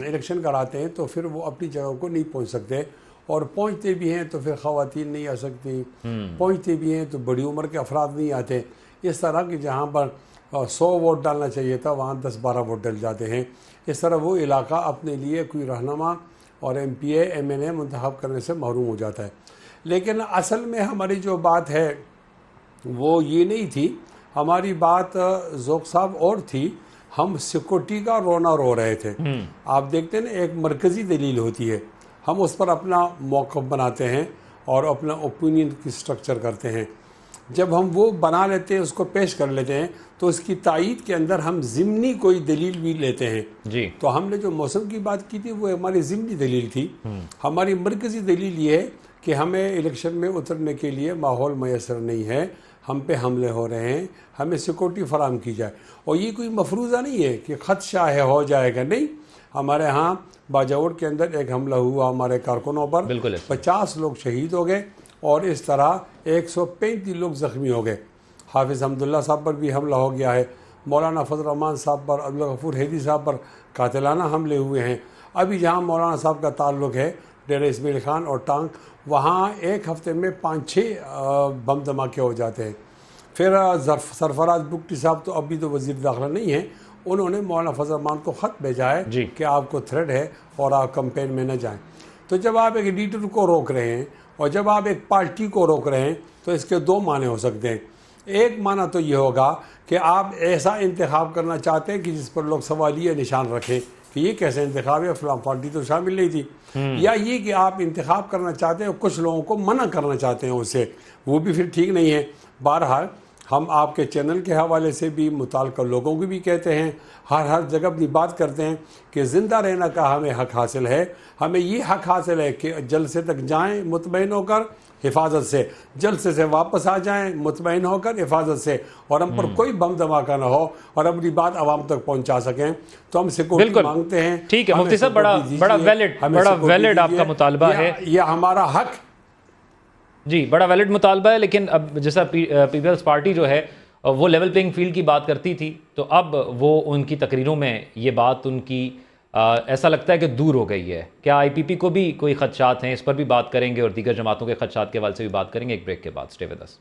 इलेक्शन कराते हैं तो फिर वो अपनी जगह को नहीं पहुँच सकते, और पहुँचते भी हैं तो फिर ख़वातीन नहीं आ सकती, पहुँचते भी हैं तो बड़ी उम्र के अफराद नहीं आते। इस तरह कि जहाँ पर 100 वोट डालना चाहिए था वहाँ 10-12 वोट डल जाते हैं। इस तरह वो इलाका अपने लिए कोई रहनुमा और MPA MNA मुंतखब करने से महरूम हो जाता है। लेकिन असल में हमारी जो बात है वो ये नहीं थी, हमारी बात ज़ोक साहब और थी, हम सिक्योरिटी का रोना रो रहे थे। आप देखते हैं ना, एक मरकज़ी दलील होती है, हम उस पर अपना मौक़िफ़ बनाते हैं और अपना ओपिनियन की स्ट्रक्चर करते हैं। जब हम वो बना लेते हैं, उसको पेश कर लेते हैं, तो उसकी तायीद के अंदर हम ज़िमनी कोई दलील भी लेते हैं जी। तो हमने जो मौसम की बात की थी वो हमारी ज़िमनी दलील थी। हमारी मरकज़ी दलील ये है कि हमें इलेक्शन में उतरने के लिए माहौल मैसर नहीं है, हम पे हमले हो रहे हैं, हमें सिक्योरिटी फराम की जाए। और ये कोई मफरूज़ा नहीं है कि ख़दशा है हो जाएगा, नहीं। हमारे यहाँ बाजावड़ के अंदर एक हमला हुआ हमारे कारकुनों पर, 50 लोग शहीद हो गए और इस तरह 135 लोग ज़ख्मी हो गए। हाफिज़ हमदुल्ला साहब पर भी हमला हो गया है, मौलाना फजल रहमान साहब पर, अब्दुल गफूर हैदी साहब पर कातिलाना हमले हुए हैं। अभी जहाँ मौलाना साहब का ताल्लुक़ है, डेरा इस्माइल खान और टांग, वहाँ एक हफ्ते में 5-6 बम धमाके हो जाते हैं। फिर सरफराज बुगटी साहब तो अभी तो वज़ीर दाखिला नहीं है, उन्होंने मौलाना फजल रहमान को ख़त भेजा है कि आपको थ्रेट है और आप कैंपेन में न जाएं। तो जब आप एक लीडर को रोक रहे हैं और जब आप एक पार्टी को रोक रहे हैं तो इसके दो माने हो सकते हैं। एक माना तो ये होगा कि आप ऐसा इंतखाब करना चाहते हैं कि जिस पर लोग सवालिया निशान रखें कि ये कैसे इंतखाब है, फलां पार्टी तो शामिल नहीं थी, या ये कि आप इंतखाब करना चाहते हैं और कुछ लोगों को मना करना चाहते हैं उससे, वो भी फिर ठीक नहीं है। बहरहाल हम आपके चैनल के हवाले से भी मुताल्लिक़ लोगों को भी कहते हैं, हर जगह अपनी बात करते हैं कि ज़िंदा रहना का हमें हक़ हासिल है। हमें ये हक़ हासिल है कि जलसे तक जाएं मुतमईन होकर हिफाजत से, जलसे से वापस आ जाएं मुतमईन होकर हिफाजत से, और हम पर कोई बम धमाका ना हो और अपनी बात आवाम तक पहुंचा सकें। तो हम सिक्योरिटी मांगते हैं। ठीक है मुफ्ती साहब, बड़ा वैलिड आपका मुतालबा है, यह हमारा हक जी, बड़ा वैलिड मुतालबा है। लेकिन अब जैसा पीपल्स पार्टी जो है वो लेवल प्लेइंग फील्ड की बात करती थी, तो अब वो उनकी तकरीरों में ये बात उनकी ऐसा लगता है कि दूर हो गई है। क्या आईपीपी को भी कोई खदशात हैं? इस पर भी बात करेंगे और दीगर जमातों के खदशात के हवाले से भी बात करेंगे एक ब्रेक के बाद। Stay with us.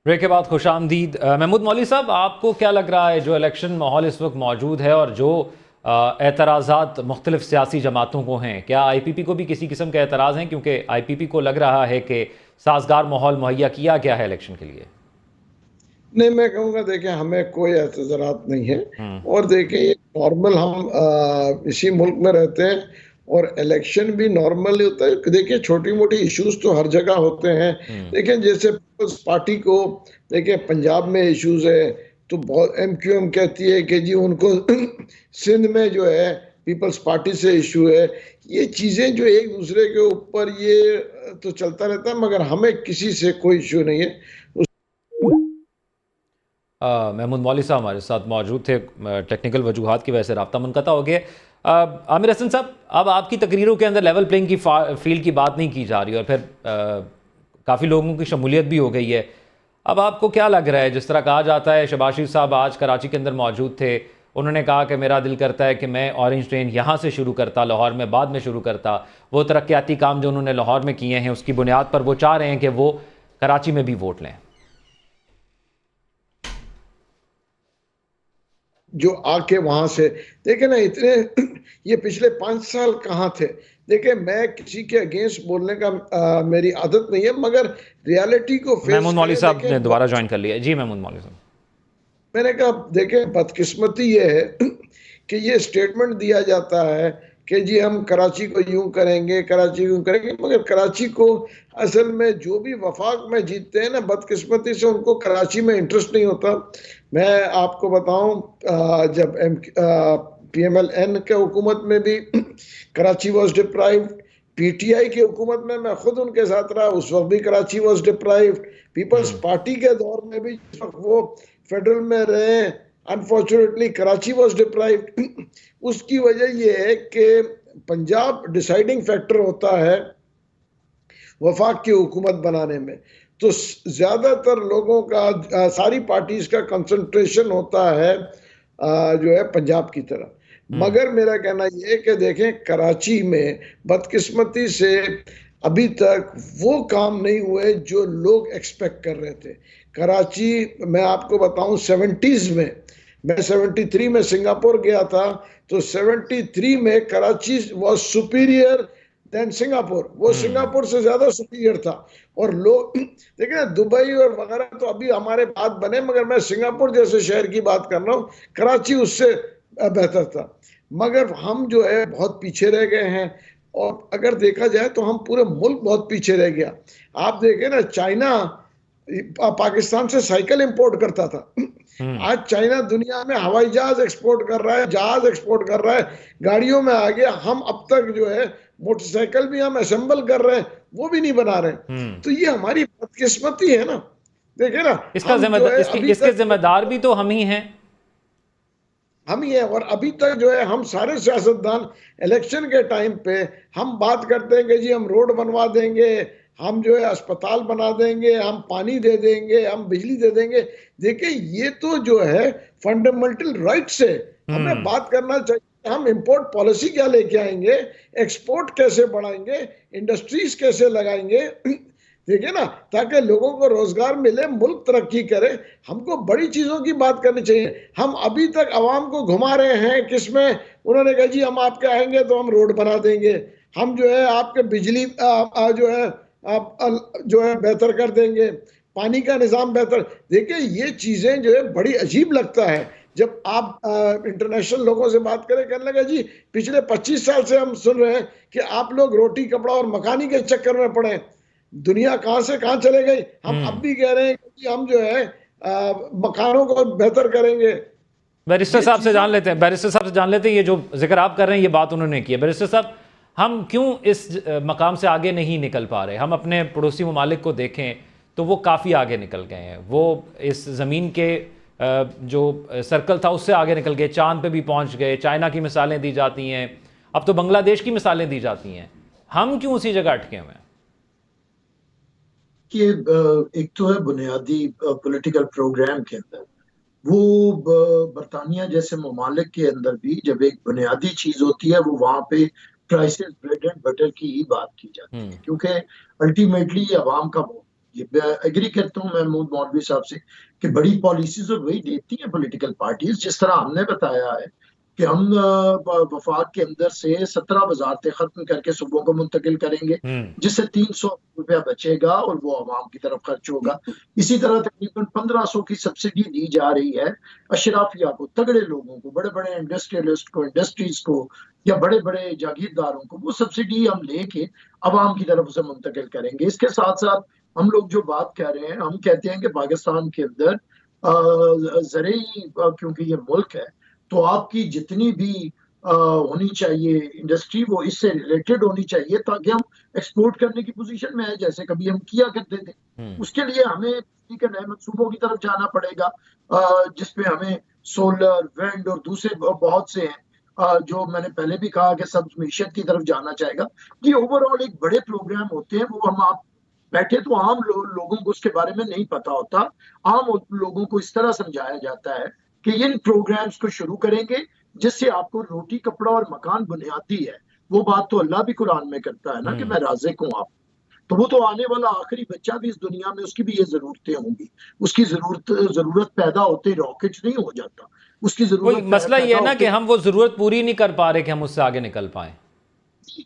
ब्रेक के बाद खुशामदीद। महमूद मौलवी साहब, आपको क्या लग रहा है जो इलेक्शन माहौल इस वक्त मौजूद है और जो एतराज़ात मुख्तलिफ सियासी जमातों को हैं, क्या आईपीपी को भी किसी किस्म के एतराज़ हैं? क्योंकि आईपीपी को लग रहा है कि साजगार माहौल मुहैया किया गया है इलेक्शन के लिए। नहीं, मैं कहूँगा देखिए हमें कोई एतराज़ात नहीं है, और देखिए नॉर्मल हम इसी मुल्क में रहते हैं और इलेक्शन भी नॉर्मल होता है। देखिए छोटी मोटी इश्यूज तो हर जगह होते हैं। देखिए जैसे पीपल्स पार्टी को देखिए पंजाब में इश्यूज है, तो बहुत एमक्यूएम कहती है कि जी उनको सिंध में जो है पीपल्स पार्टी से इशू है। ये चीजें जो एक दूसरे के ऊपर ये तो चलता रहता है, मगर हमें किसी से कोई इशू नहीं है। महमूद मौलवी साहब हमारे साथ मौजूद थे, टेक्निकल वजूहात की वजह से राब्ता मुनक़ता हो गया। आमिर हसन साहब, अब आपकी तकरीरों के अंदर लेवल प्लेइंग की फील्ड की बात नहीं की जा रही और फिर काफ़ी लोगों की शमूलियत भी हो गई है। अब आपको क्या लग रहा है, जिस तरह कहा जाता है, शहबाज शरीफ साहब आज कराची के अंदर मौजूद थे, उन्होंने कहा कि मेरा दिल करता है कि मैं ऑरेंज ट्रेन यहाँ से शुरू करता, लाहौर में बाद में शुरू करता। वो तरक्याती काम जो उन्होंने लाहौर में किए हैं उसकी बुनियाद पर वो चाह रहे हैं कि वो कराची में भी वोट लें। जो आके वहां से देखे ना, इतने ये पिछले 5 साल कहाँ थे। देखिए मैं किसी के अगेंस्ट बोलने का मेरी आदत नहीं है, मगर रियलिटी को फेस। महमूद मौलवी साहब ने दोबारा ज्वाइन कर लिया। जी महमूद मौलवी साहब, मैंने कहा देखें बदकिस्मती ये है कि ये स्टेटमेंट दिया जाता है कि जी हम कराची को यूं करेंगे, कराची यूं करेंगे, मगर कराची को असल में जो भी वफाक में जीतते हैं ना, बदकिस्मती से उनको कराची में इंटरेस्ट नहीं होता। मैं आपको बताऊं, जब PMLN के हुकूमत में भी कराची वॉज डिप्राइव्ड, PTI की हुकूमत में मैं खुद उनके साथ रहा, उस वक्त भी Karachi was deprived, Peoples Party के दौर में भी जिस वक्त वो फेडरल में रहे, अनफॉर्चुनेटली कराची वॉज डिप्राइव्ड। उसकी वजह यह है कि पंजाब डिसाइडिंग फैक्टर होता है वफाक की हुकूमत बनाने में, तो ज्यादातर लोगों का, सारी पार्टीज का कंसंट्रेशन होता है जो है पंजाब की तरफ। मगर मेरा कहना यह है कि देखें कराची में बदकिस्मती से अभी तक वो काम नहीं हुए जो लोग एक्सपेक्ट कर रहे थे। कराची, मैं आपको बताऊं 70s में, मैं 73 में सिंगापुर गया था, तो 73 में Karachi was superior than Singapore, वो सिंगापुर से ज्यादा सुपीरियर था। और लोग देखिए ना, दुबई और वगैरह तो अभी हमारे बात बने, मगर मैं सिंगापुर जैसे शहर की बात कर रहा हूँ, कराची उससे बेहतर था। मगर हम जो है बहुत पीछे रह गए हैं, और अगर देखा जाए तो हम पूरे मुल्क बहुत पीछे रह गया। आप देखें ना, चाइना पाकिस्तान से साइकिल इंपोर्ट करता था, आज चाइना दुनिया में हवाई जहाज एक्सपोर्ट कर रहा है, जहाज एक्सपोर्ट कर रहा है, गाड़ियों में आ गया। हम अब तक जो है मोटरसाइकिल भी हम असेंबल कर रहे हैं, वो भी नहीं बना रहे। तो ये हमारी बदकिस्मती है ना। देखे ना, इसके जिम्मेदार भी तो हम ही हैं, हम ही है। और अभी तक जो है हम सारे सियासतदान इलेक्शन के टाइम पे हम बात करते हैं कि जी हम रोड बनवा देंगे, हम जो है अस्पताल बना देंगे, हम पानी दे देंगे, हम बिजली दे देंगे। देखिए ये तो जो है फंडामेंटल राइट्स है, हमें बात करना चाहिए हम इंपोर्ट पॉलिसी क्या लेके आएंगे, एक्सपोर्ट कैसे बढ़ाएंगे, इंडस्ट्रीज कैसे लगाएंगे, देखिए ना, ताकि लोगों को रोजगार मिले, मुल्क तरक्की करे। हमको बड़ी चीजों की बात करनी चाहिए। हम अभी तक आवाम को घुमा रहे हैं किसमें, उन्होंने कहा जी हम आपके आएंगे तो हम रोड बना देंगे, हम जो है आपके बिजली जो है बेहतर कर देंगे, पानी का निजाम बेहतर। देखिए ये चीजें जो है बड़ी अजीब लगता है जब आप इंटरनेशनल लोगों से बात करें, कहने लगा जी पिछले 25 साल से हम सुन रहे हैं कि आप लोग रोटी कपड़ा और मकानी के चक्कर में पड़े, दुनिया कहां से कहां चले गई। हम अब भी कह रहे हैं कि हम जो है मकानों को बेहतर करेंगे। बैरिस्टर साहब से जान लेते हैं, बैरिस्टर साहब से जान लेते हैं, ये जो जिक्र आप कर रहे हैं ये बात उन्होंने की है। बैरिस्टर साहब, हम क्यों इस मकाम से आगे नहीं निकल पा रहे? हम अपने पड़ोसी ममालिक को देखें तो वो काफ़ी आगे निकल गए हैं, वो इस ज़मीन के जो सर्कल था उससे आगे निकल गए, चांद पे भी पहुंच गए, चाइना की मिसालें दी जाती हैं, अब तो बांग्लादेश की मिसालें दी जाती हैं। हम क्यों उसी जगह अटके हुए हैं? कि एक तो है बुनियादी पॉलिटिकल प्रोग्राम के अंदर, वो बरतानिया जैसे ममालिक के अंदर भी जब एक बुनियादी चीज होती है वो वहां पे प्राइसेस ब्रेड एंड बटर की ही बात की जाती है, क्योंकि अल्टीमेटली ये अवाम का वोट। ये एग्री करता हूँ महमूद मौलवी साहब से कि बड़ी पॉलिसीज और वही देती हैं पॉलिटिकल पार्टीज। जिस तरह हमने बताया है कि हम वफाक के अंदर से 17 वजारतें खत्म करके सूबों को मुंतकिल करेंगे, जिससे 300 रुपया बचेगा और वो अवाम की तरफ खर्च होगा। इसी तरह तकरीबन 1500 की सब्सिडी दी जा रही है अशराफिया को, तगड़े लोगों को, बड़े बड़े इंडस्ट्रियलिस्ट को, इंडस्ट्रीज को, या बड़े बड़े जागीरदारों को। वो सब्सिडी हम लेके अवाम की तरफ उसे मुंतकिल करेंगे। इसके साथ साथ हम लोग जो बात कर रहे हैं, हम कहते हैं कि पाकिस्तान के अंदर ज़रूरी, क्योंकि ये मुल्क है तो आपकी जितनी भी होनी चाहिए इंडस्ट्री वो इससे रिलेटेड होनी चाहिए, ताकि हम एक्सपोर्ट करने की पोजीशन में आए जैसे कभी हम किया करते थे। उसके लिए हमें के नए मंसूबों की तरफ जाना पड़ेगा, जिसपे हमें सोलर, विंड और दूसरे बहुत से हैं, जो मैंने पहले भी कहा कि सब मीशत की तरफ जाना चाहेगा। ये ओवरऑल एक बड़े प्रोग्राम होते हैं, वो हम आप बैठे तो आम लोगों को उसके बारे में नहीं पता होता। आम लोगों को इस तरह समझाया जाता है कि इन प्रोग्राम्स को शुरू करेंगे जिससे आपको रोटी कपड़ा और मकान बुनियादी है। वो बात तो अल्लाह भी कुरान में करता है ना कि मैं राज़िक हूँ आप। तो वो तो आने वाला आखिरी बच्चा भी इस दुनिया में, उसकी भी ये जरूरतें होंगी। उसकी जरूरत पैदा होते रॉकेट नहीं हो जाता, उसकी जरूरत मसला ये है ना कि हम वो जरूरत पूरी नहीं कर पा रहे कि हम उससे आगे निकल पाए।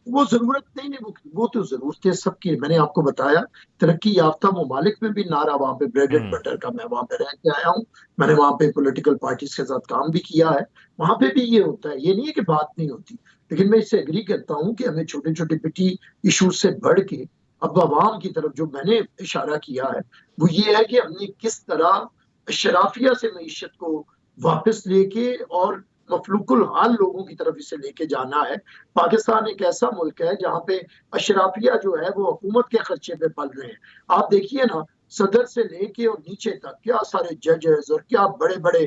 वो जरूरत नहीं, वो तो जरूरतें सबकी। मैंने आपको बताया तरक्की याफ्ता ममालिक में भी नारा वहां पे ब्रेड एंड बटर का, मैं वहां पे रह के आया हूँ, मैंने वहां पे पॉलिटिकल पार्टीज के साथ काम भी किया है, वहां पे भी ये होता है। ये नहीं है कि बात नहीं होती, लेकिन मैं इससे एग्री करता हूँ कि हमें छोटे छोटे पिटी इशूज से बढ़ के अब अवाम की तरफ जो मैंने इशारा किया है वो ये है कि हमने किस तरह शराफिया से मईशत को वापस लेके और मफलूकुल हाल लोगों की तरफ इसे लेके जाना है। पाकिस्तान एक ऐसा मुल्क है जहाँ पे अशराफिया जो है वो हुकूमत के खर्चे पे पल रहे हैं। आप देखिए ना, सदर से लेके और नीचे तक क्या सारे जजेस और क्या बड़े बड़े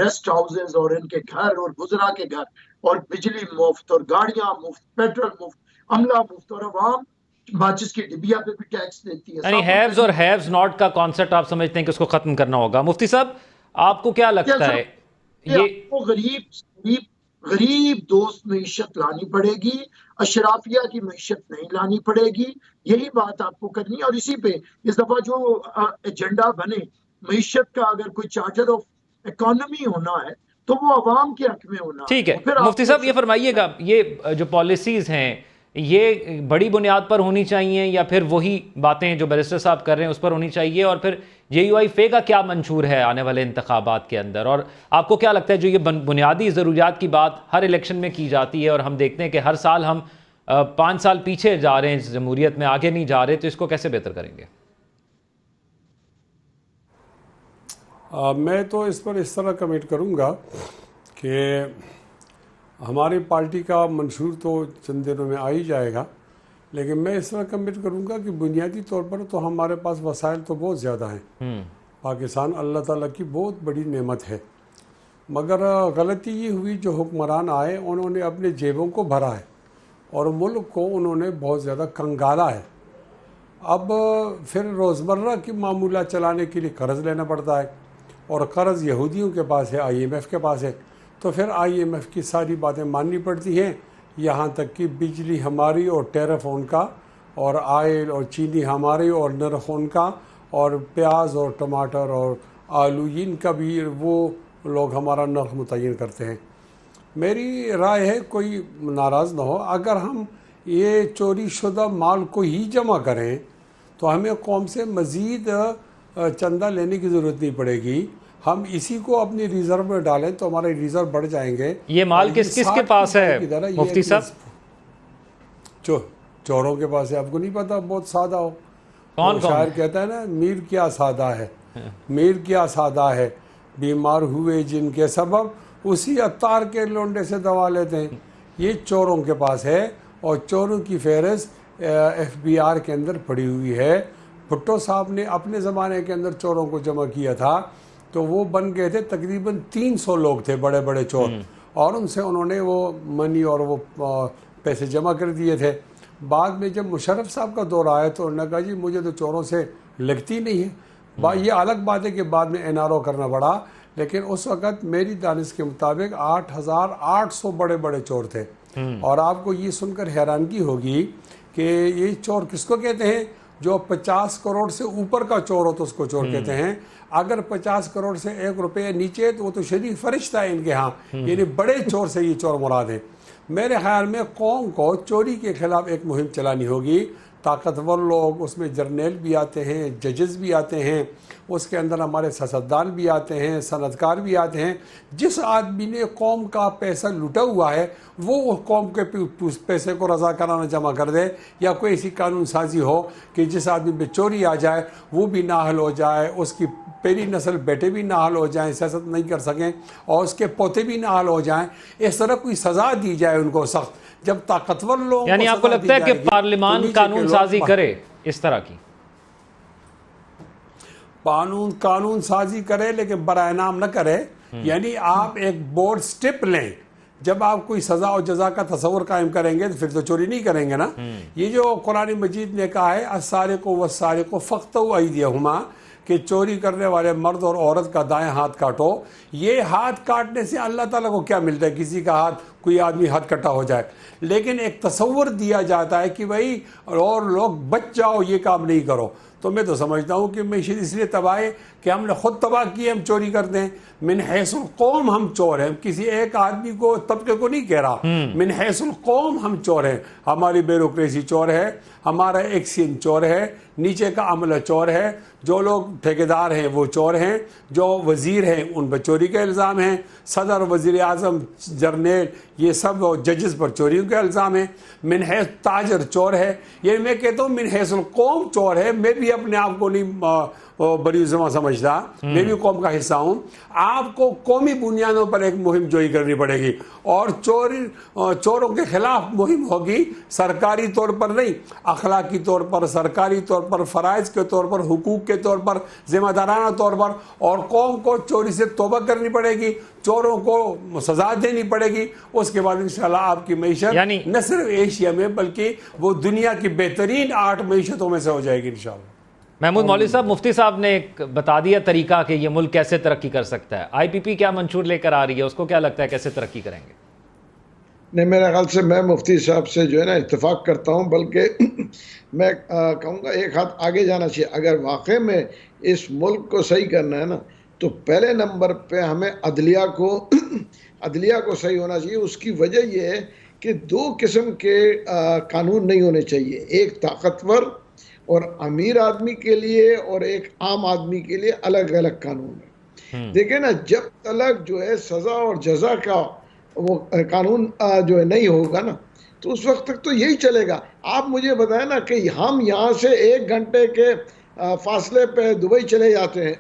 रेस्ट हाउसेस और इनके घर और गुजरा के घर, और बिजली मुफ्त और गाड़ियां मुफ्त, पेट्रोल मुफ्त, अमला मुफ्त, और अवाम माचिस की डिबिया पे भी टैक्स देती है। यानी हैव्स और हैव्स नॉट का कॉन्सेप्ट आप समझते हैं कि उसको खत्म करना होगा। मुफ्ती साहब, आपको क्या लगता है ये गरीब दोस्त मईशत लानी पड़ेगी, अशराफिया की मईशत नहीं लानी पड़ेगी। यही बात आपको करनी है। और इसी पे इस दफा जो एजेंडा बने मईशत का, अगर कोई चार्टर ऑफ इकोनॉमी होना है तो वो अवाम के हक में होना। ठीक है मुफ्ती साहब, ये फरमाइएगा, ये जो पॉलिसीज हैं ये बड़ी बुनियाद पर होनी चाहिए या फिर वही बातें जो बैरिस्टर साहब कर रहे हैं उस पर होनी चाहिए? और फिर JUI का क्या मंशूर है आने वाले इंतखाबात के अंदर? और आपको क्या लगता है जो ये बुनियादी ज़रूरियात की बात हर इलेक्शन में की जाती है और हम देखते हैं कि हर साल हम 5 साल पीछे जा रहे हैं, इस जमहूरियत में आगे नहीं जा रहे, तो इसको कैसे बेहतर करेंगे? मैं तो इस पर इस तरह कमेंट करूँगा कि हमारी पार्टी का मंशूर तो चंद दिनों में आ ही जाएगा, लेकिन मैं इस तरह कमेंट करूँगा कि बुनियादी तौर पर तो हमारे पास वसाइल तो बहुत ज़्यादा हैं। पाकिस्तान अल्लाह ताला की बहुत बड़ी नेमत है, मगर गलती ये हुई जो हुक्मरान आए उन्होंने अपने जेबों को भरा है और मुल्क को उन्होंने बहुत ज़्यादा कंगाला है। अब फिर रोज़मर्रा की मामूला चलाने के लिए कर्ज़ लेना पड़ता है, और कर्ज़ यहूदियों के पास है, IMF के पास है। तो फिर IMF की सारी बातें माननी पड़ती हैं, यहाँ तक कि बिजली हमारी और टैरिफ उनका, और आयल और चीनी हमारी और नरख उनका, और प्याज और टमाटर और आलू इनका भी वो लोग हमारा नर्ख मुतय्यन करते हैं। मेरी राय है कोई नाराज़ ना हो, अगर हम ये चोरी शुदा माल को ही जमा करें तो हमें कौम से मज़ीद चंदा लेने की ज़रूरत नहीं पड़ेगी। हम इसी को अपनी रिज़र्व में डालें तो हमारे रिज़र्व बढ़ जाएंगे। ये माल किस किस के पास है मुफ्ती साहब? चोरों के पास है। आपको नहीं पता? बहुत सादा हो। कौन शायर कहता है ना, मीर क्या सादा है, मीर क्या सादा है, बीमार हुए जिनके सबब उसी अत्तार के लोंडे से दवा लेते हैं। ये चोरों के पास है, और चोरों की फहरिस्त FBR के अंदर पड़ी हुई है। भुट्टो साहब ने अपने ज़माने के अंदर चोरों को जमा किया था, तो वो बन गए थे तकरीबन 300 लोग थे, बड़े बड़े चोर, और उनसे उन्होंने वो मनी और वो पैसे जमा कर दिए थे। बाद में जब मुशर्रफ साहब का दौर आया तो उन्होंने कहा जी मुझे तो चोरों से लगती नहीं है। ये अलग बात है कि बाद में NRO करना पड़ा, लेकिन उस वक़्त मेरी दानिश के मुताबिक 8,800 बड़े बड़े चोर थे। और आपको ये सुनकर हैरानगी होगी कि ये चोर किसको कहते हैं? जो 50 करोड़ से ऊपर का चोर हो तो उसको चोर कहते हैं। अगर 50 करोड़ से 1 रुपये नीचे तो वो तो शरीफ फरिश्ता है इनके यहाँ, यानी बड़े चोर से ये चोर मुराद है। मेरे ख्याल में कौम को चोरी के खिलाफ एक मुहिम चलानी होगी। ताकतवर लोग, उसमें जर्नल भी आते हैं, जजेस भी आते हैं, उसके अंदर हमारे सियासतदान भी आते हैं, सनतकार भी आते हैं। जिस आदमी ने कौम का पैसा लूटा हुआ है वो कौम के पैसे को रज़ाकाराना जमा कर दे, या कोई ऐसी कानून साजी हो कि जिस आदमी पे चोरी आ जाए वो भी नाहल हो जाए, उसकी पहली नस्ल बेटे भी नाहल हो जाएं, सियासत नहीं कर सकें, और उसके पोते भी नाहल हो जाएं। इस तरह कोई सज़ा दी जाए उनको सख्त। जब ताकतवर लोग, यानी आपको लगता है कि पार्लिमान कानून साजी करे इस तरह की? कानून साजी करे, लेकिन बराए नाम न करे। यानी आप एक बोर्ड स्टेप लें। जब आप कोई सजा और जजा का तस्वर कायम करेंगे तो फिर तो चोरी नहीं करेंगे ना। ये जो कुरान मजीद ने कहा है, अस्सारिक़ु वस्सारिक़ु फ़क़्तऊ अयदियहुमा, कि चोरी करने वाले मर्द और औरत का दाएं हाथ काटो। ये हाथ काटने से अल्लाह ताला को क्या मिलता है? किसी का हाथ, कोई आदमी हाथ कटा हो जाए, लेकिन एक तस्वर दिया जाता है कि भाई और लोग बच जाओ, ये काम नहीं करो। तो मैं तो समझता हूँ कि मैशत इसलिए तबाह है कि हमने खुद तबाह की, हम चोरी करते हैं। मिन हैसुल कौम हम चोर हैं, किसी एक आदमी को, तबके को नहीं कह रहा। मिन हैसुल कौम हम चोर हैं। हमारी ब्यूरोक्रेसी चोर है, हमारा एक्सचेंज चोर है, नीचे का अमला चोर है, जो लोग ठेकेदार हैं वो चोर हैं, जो वजीर हैं उन पर चोरी के इल्ज़ाम हैं, सदर, वजीर आज़म, जर्नल, ये सब जजेस पर चोरियों के इल्ज़ाम हैं। मिन हैस ताजर चोर है। ये मैं कहता हूँ मिन हैसुल कौम चोर है। मैं भी अपने आप को नहीं बड़ी जमा समझता, मैं भी कौम का हिस्सा हूँ। आपको कौमी बुनियादों पर एक मुहिम जोई करनी पड़ेगी, और चोरों के खिलाफ मुहिम होगी, सरकारी तौर पर नहीं, अखलाकी तौर पर, सरकारी तौर पर, फ़राइज़ के तौर पर, हुकूक के तौर पर, जिम्मेदाराना तौर पर। और कौम को चोरी से तौबा करनी पड़ेगी, चोरों को सजा देनी पड़ेगी। उसके बाद इंशाल्लाह आपकी मईशत न सिर्फ एशिया में बल्कि वो दुनिया की बेहतरीन 8 मईशतों में से हो जाएगी इंशाल्लाह। महमूद मौलवी साहब, मुफ्ती साहब ने एक बता दिया तरीका कि ये मुल्क कैसे तरक्की कर सकता है। IPP क्या मंशूर लेकर आ रही है, उसको क्या लगता है कैसे तरक्की करेंगे? नहीं, मेरे ख्याल से मैं मुफ्ती साहब से जो है ना इत्तेफाक करता हूँ, बल्कि मैं कहूँगा एक हाथ आगे जाना चाहिए। अगर वाकई में इस मुल्क को सही करना है ना, तो पहले नंबर पे हमें अदलिया को सही होना चाहिए। उसकी वजह यह है कि 2 किस्म के कानून नहीं होने चाहिए, एक ताकतवर और अमीर आदमी के लिए और एक आम आदमी के लिए अलग अलग कानून है। देखिए ना, जब तक जो है सज़ा और जजा का वो कानून जो है नहीं होगा ना, तो उस वक्त तक तो यही चलेगा। आप मुझे बताएं ना कि हम यहाँ से 1 घंटे के फासले पे दुबई चले जाते हैं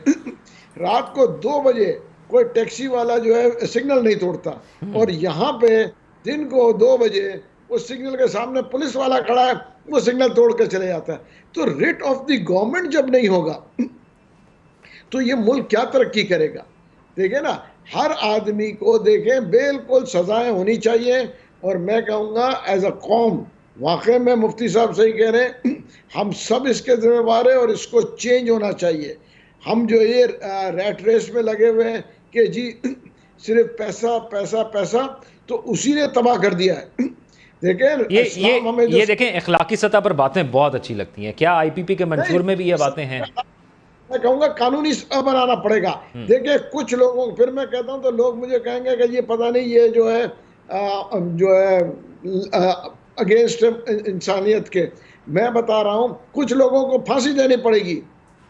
रात को 2 बजे कोई टैक्सी वाला जो है सिग्नल नहीं तोड़ता, और यहाँ पे दिन को 2 बजे उस सिग्नल के सामने पुलिस वाला खड़ा है, वो सिग्नल तोड़ कर चले जाता है। तो रिट ऑफ द गवर्नमेंट जब नहीं होगा तो ये मुल्क क्या तरक्की करेगा? देखें ना, हर आदमी को देखें, बिल्कुल सजाएं होनी चाहिए। और मैं कहूँगा एज अ कौम वाकई में मुफ्ती साहब सही कह रहे हैं, हम सब इसके जिम्मेवार हैं और इसको चेंज होना चाहिए। हम जो ये रैट रेस में लगे हुए हैं कि जी सिर्फ पैसा पैसा पैसा, तो उसी ने तबाह कर दिया है। देखें इस्लाम हमें जो ये देखें, इखलाकी सतह पर बातें बहुत अच्छी लगती हैं। क्या आईपीपी के मंशूर में भी ये बातें हैं? मैं कहूंगा कानूनी बनाना पड़ेगा। देखिए कुछ लोगों, फिर मैं कहता हूं तो लोग मुझे कहेंगे कि ये पता नहीं ये जो है अगेंस्ट इंसानियत के। मैं बता रहा हूं कुछ लोगों को फांसी देनी पड़ेगी।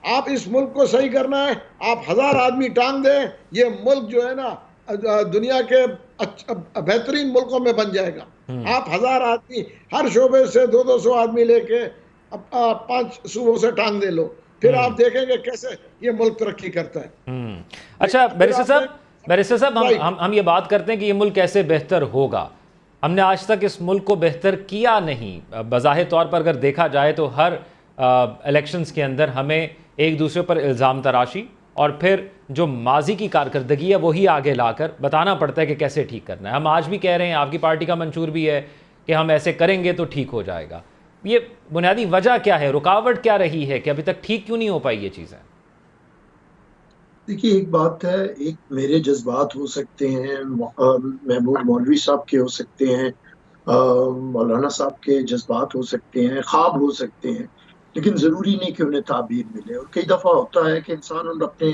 आप इस मुल्क को सही करना है, आप 1000 आदमी टांग दें, ये मुल्क जो है ना दुनिया के बेहतरीन मुल्कों में बन जाएगा। आप 1000 आदमी हर शोबे से 200 आदमी लेके 5 सूबों से टांग दे लो, फिर आप देखेंगे कैसे ये मुल्क तरक्की करता है। अच्छा बैरिस्टर साहब, हम ये बात करते हैं कि ये मुल्क कैसे बेहतर होगा। हमने आज तक इस मुल्क को बेहतर किया नहीं। बज़ाहिर तौर पर अगर देखा जाए तो हर इलेक्शंस के अंदर हमें एक दूसरे पर इल्ज़ाम तराशी और फिर जो माजी की कारकर्दगी है वही आगे लाकर बताना पड़ता है कि कैसे ठीक करना है। हम आज भी कह रहे हैं, आपकी पार्टी का मंशूर भी है कि हम ऐसे करेंगे तो ठीक हो जाएगा। ये बुनियादी वजह क्या है, रुकावट क्या रही है कि अभी तक ठीक क्यों नहीं हो पाई ये चीज़ें? देखिए, एक बात है, एक मेरे जज्बात हो सकते हैं, महबूब मौलवी साहब के हो सकते हैं, मौलाना साहब के जज्बात हो सकते हैं, ख्वाब हो सकते हैं, लेकिन ज़रूरी नहीं कि उन्हें ताबीर मिले। और कई दफ़ा होता है कि इंसान अपने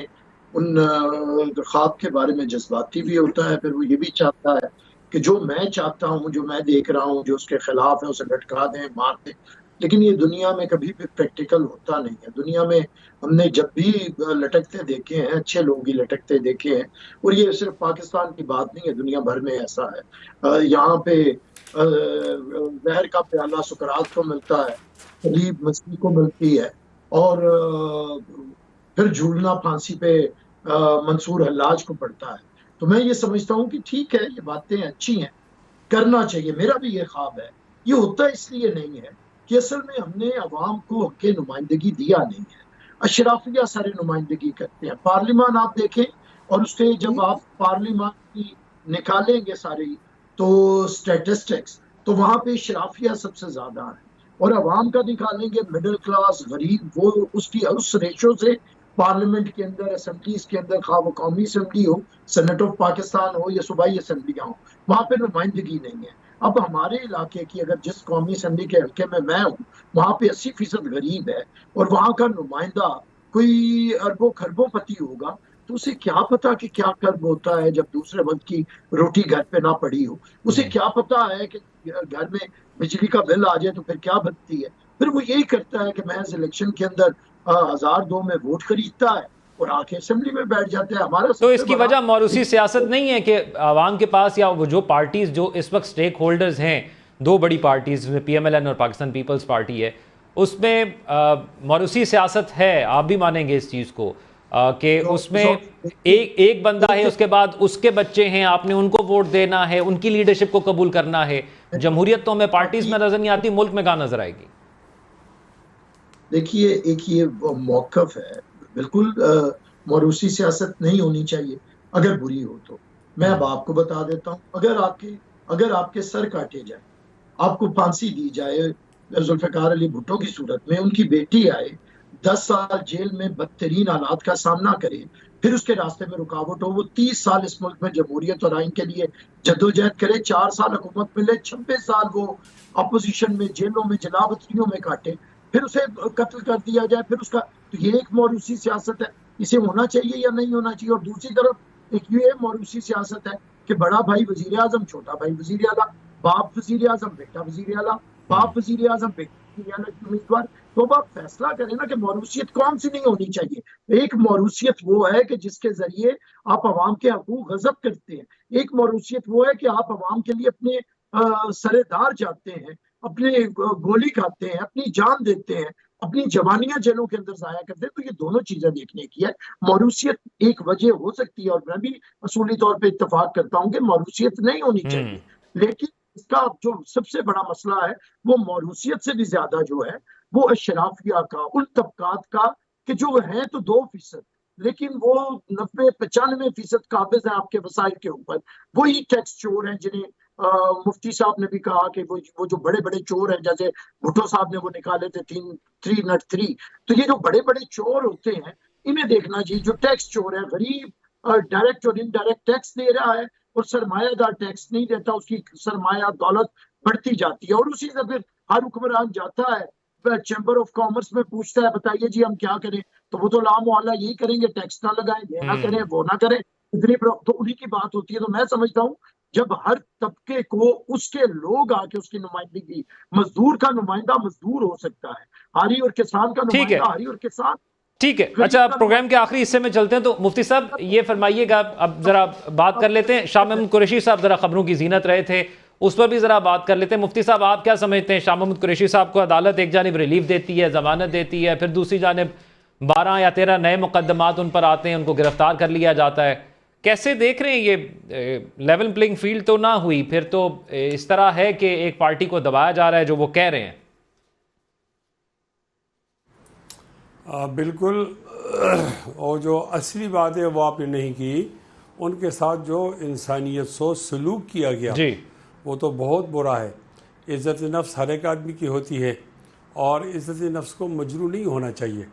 उन ख्वाब के बारे में जज्बाती भी होता है, फिर वो ये भी चाहता है कि जो मैं चाहता हूँ, जो मैं देख रहा हूँ, जो उसके खिलाफ है, उसे लटका दें, मार दें। लेकिन ये दुनिया में कभी भी प्रैक्टिकल होता नहीं है। दुनिया में हमने जब भी लटकते देखे हैं, अच्छे लोग ही लटकते देखे हैं। और ये सिर्फ पाकिस्तान की बात नहीं है, दुनिया भर में ऐसा है। यहाँ पे जहर का प्याला सुकरात को मिलता है, सलीब मसीह को मिलती है, और फिर झूलना फांसी पे मंसूर हल्लाज को पड़ता है। तो मैं ये समझता हूँ कि ठीक है, ये बातें अच्छी हैं, करना चाहिए, मेरा भी ये ख्वाब है। ये होता इसलिए नहीं है कि असल में हमने अवाम को हक़ नुमाइंदगी दिया नहीं है। अशराफिया सारे नुमाइंदगी करते हैं। पार्लियामान आप देखें, और उसके जब आप पार्लियामान की निकालेंगे सारी तो स्टैटिस्टिक्स, तो वहां पे शराफिया सबसे ज्यादा है। और अवाम का निकालेंगे, मिडिल क्लास, गरीब, वो उसकी उस रेशो से पार्लियामेंट के अंदर, असेंबलीज के अंदर, खा वो कौमी असेंबली हो, सेनेट ऑफ पाकिस्तान हो या सूबाई असेंबलियां हो, वहां पे नुमाइंदगी नहीं है। अब हमारे इलाके की, अगर जिस कौमी असेंबली के हल्के में मैं हूँ, वहां पे 80% गरीब है, और वहां का नुमाइंदा कोई अरबों खरबों पति होगा, तो उसे क्या पता कि क्या कर्ब होता है जब दूसरे वक्त की रोटी घर पे ना पड़ी हो। उसे क्या पता है कि घर में बिजली का बिल आ जाए तो फिर क्या बनती है। फिर वो यही करता है कि महज इलेक्शन के अंदर 1002 में वोट खरीदता है और आके असेंबली में बैठ जाता है। हमारा तो इसकी वजह मौरूसी सियासत नहीं है कि आवाम के पास, या वो जो पार्टीज जो इस वक्त स्टेक होल्डर्स हैं, दो बड़ी पार्टीज जिसमें PMLN और पाकिस्तान पीपल्स पार्टी है, उसमें मौरूसी सियासत है? आप भी मानेंगे इस चीज़ को कि उसमें एक बंदा है, उसके बाद उसके बच्चे हैं, आपने उनको वोट देना है, उनकी लीडरशिप को कबूल करना है। जमहूरियत तो हमें पार्टीज में नजर नहीं आती, मुल्क में कहाँ नजर आएगी? देखिए, एक ये मौकफ है, बिल्कुल मौरूसी सियासत नहीं होनी चाहिए अगर बुरी हो तो। मैं अब आपको बता देता हूँ, अगर आपके सर काटे जाए, आपको फांसी दी जाए जुल्फ़िकार अली भुट्टो की सूरत में, उनकी बेटी आए, 10 साल जेल में बदतरीन हालात का सामना करे, फिर उसके रास्ते में रुकावट हो, वो 30 साल इस मुल्क में जमहूरियत और आइन के लिए जद्दोजहद करे, 4 साल हुकूमत मिले, 26 साल वो अपोजिशन में, जेलों में, जलावतनियों में काटे, फिर उसे कत्ल कर दिया जाए, फिर उसका, तो ये एक मौरूसी सियासत है। इसे होना चाहिए या नहीं होना चाहिए? और दूसरी तरफ एक ये मौरूसी सियासत है कि बड़ा भाई वजीर आजम, छोटा भाई वजीर आला, बाप वजीर आजम, बेटा वजीर आला, बाप वजीर आजम, बेटा वजीर आला की उम्मीदवार। तो आप फैसला करें ना कि मौरूसियत कौन सी नहीं होनी चाहिए। एक मौरूसियत वो है कि जिसके जरिए आप अवाम के हकूक गजब करते हैं। एक मौरूसियत वो है कि आप अवाम के लिए अपने सरेदार जाते हैं, अपने गोली खाते हैं, अपनी जान देते हैं, अपनी जवानियां जेलों के अंदर जाया करते हैं। तो ये दोनों चीजें देखने की है। मौरूसियत एक वजह हो सकती है, और मैं भी असूली तौर पे इत्तेफाक करता हूँ कि मौरूसियत नहीं होनी चाहिए, लेकिन इसका जो सबसे बड़ा मसला है वो मौरूसियत से भी ज्यादा जो है वो अशराफिया का, उन तबकात का, कि जो है तो 2%, लेकिन वो 90-95% काबिज है आपके वसाइल के ऊपर। वही टैक्स चोर हैं जिन्हें मुफ्ती साहब ने भी कहा कि वो जो बड़े बड़े चोर हैं, जैसे भुट्टो साहब ने वो निकाले थे 303, तो ये जो बड़े बड़े चोर होते हैं इन्हें देखना चाहिए। जो टैक्स चोर है, गरीब डायरेक्ट और इनडायरेक्ट टैक्स दे रहा है और सरमायादार टैक्स नहीं देता, उसकी सरमाया दौलत बढ़ती जाती है और उसी से फिर हर हुक्मरान जाता है चैम्बर ऑफ कॉमर्स में पूछता है बताइए जी हम क्या करें, तो वो तो लामोहल्ला यही करेंगे, टैक्स ना लगाएं, ये ना करें, वो ना करें, इतनी तो उन्हीं की बात होती है। तो मैं समझता हूँ जब हर तबके को उसके लोग आके उसकी नुमाइंदगी, मजदूर का नुमाइंदा मजदूर हो सकता है, हारी और किसान का ठीक है, नुमाइंदा हारी और किसान। ठीक है। अच्छा, प्रोग्राम के आखिरी हिस्से में चलते हैं, तो मुफ्ती साहब ये फरमाइएगा, अब जरा बात कर लेते हैं। शाह महमूद कुरैशी साहब जरा खबरों की जीनत रहे थे, उस पर भी जरा बात कर लेते हैं। मुफ्ती साहब, आप क्या समझते हैं? शाह महमूद कुरैशी साहब को अदालत एक जानिब रिलीफ देती है, जमानत देती है, फिर दूसरी जानिब 12 या 13 नए मुकदमात उन पर आते हैं, उनको गिरफ्तार कर लिया जाता है। कैसे देख रहे हैं ये? लेवल प्लेइंग फील्ड तो ना हुई, फिर तो इस तरह है कि एक पार्टी को दबाया जा रहा है जो वो कह रहे हैं। बिल्कुल, और जो असली बात है वो आपने नहीं की, उनके साथ जो इंसानियत सोच सलूक किया गया जी, वो तो बहुत बुरा है। इज़्ज़त नफ्स हर एक आदमी की होती है और इज़्ज़त नफ्स को मजरू नहीं होना चाहिए।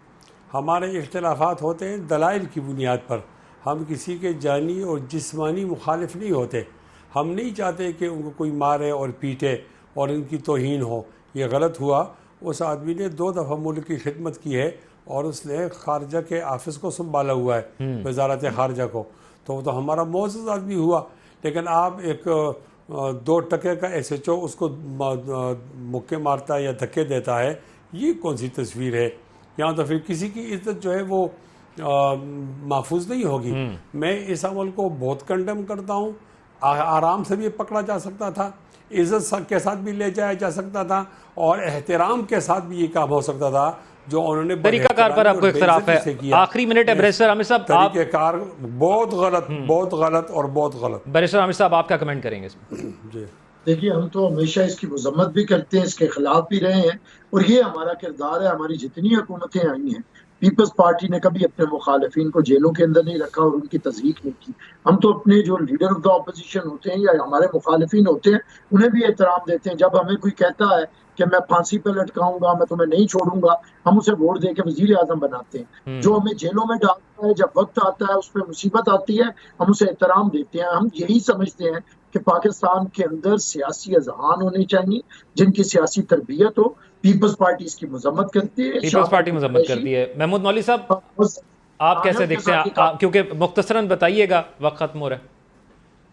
हमारे इख्तिलाफात होते हैं दलाइल की बुनियाद पर, हम किसी के जानी और जिस्मानी मुखालिफ नहीं होते। हम नहीं चाहते कि उनको कोई मारे और पीटे और इनकी तौहीन हो, ये गलत हुआ। उस आदमी ने 2 दफ़ा मुल्क की खिदमत की है और उसने खारजा के ऑफिस को संभाला हुआ है, वजारत खारजा को, तो वो तो हमारा मोअज़्ज़ज़ आदमी हुआ। लेकिन आप एक 2 टके का SHO उसको मुक्के मारता है या धक्के देता है, ये कौन सी तस्वीर है? यहाँ तो फिर किसी की इज्जत जो है वो महफूज नहीं होगी। मैं इस अमल को बहुत कंडेम करता हूँ। आराम से भी पकड़ा जा सकता था, इज्जत के साथ भी ले जाया जा सकता था और एहतराम के साथ भी ये काम हो सकता था जो उन्होंने तरीकाकार पर आपको इख्तिलाफ है। आखिरी मिनट है बैरिस्टर आमिर साहब, तरीकेकार बहुत गलत और बहुत गलत। बैरिस्टर आमिर साहब, आप क्या कमेंट करेंगे इसमें? जी देखिए, हम तो हमेशा इसकी मजम्मत भी करते हैं, इसके खिलाफ भी रहे हैं और ये हमारा किरदार है। हमारी जितनी हुकूमतें आई हैं, पीपल्स पार्टी ने कभी अपने मुखालिफिन को जेलों के अंदर नहीं रखा और उनकी तज़हीक नहीं की। हम तो अपने जो लीडर ऑफ द ऑपोजिशन होते हैं या हमारे मुखालिफिन होते हैं उन्हें भी एहतराम देते हैं। जब हमें कोई कहता है कि मैं फांसी पे लटकाऊंगा, मैं तुम्हें नहीं छोड़ूंगा, हम उसे वोट दे के वजीर आजम बनाते हैं। जो हमें जेलों में डालता है, जब वक्त आता है, उस पर मुसीबत आती है, हम उसे एहतराम देते हैं। हम यही समझते हैं कि पाकिस्तान के अंदर सियासी अजहान होने चाहिए जिनकी सियासी तरबियत हो। पीपल्स पार्टी इसकी मजम्मत करती है, पीपल्स पार्टी मजम्मत करती है। महमूद मौलवी साहब, आप कैसे देखते हैं? क्योंकि मुख्तसरन बताइएगा, वक्त खत्म हो रहा है।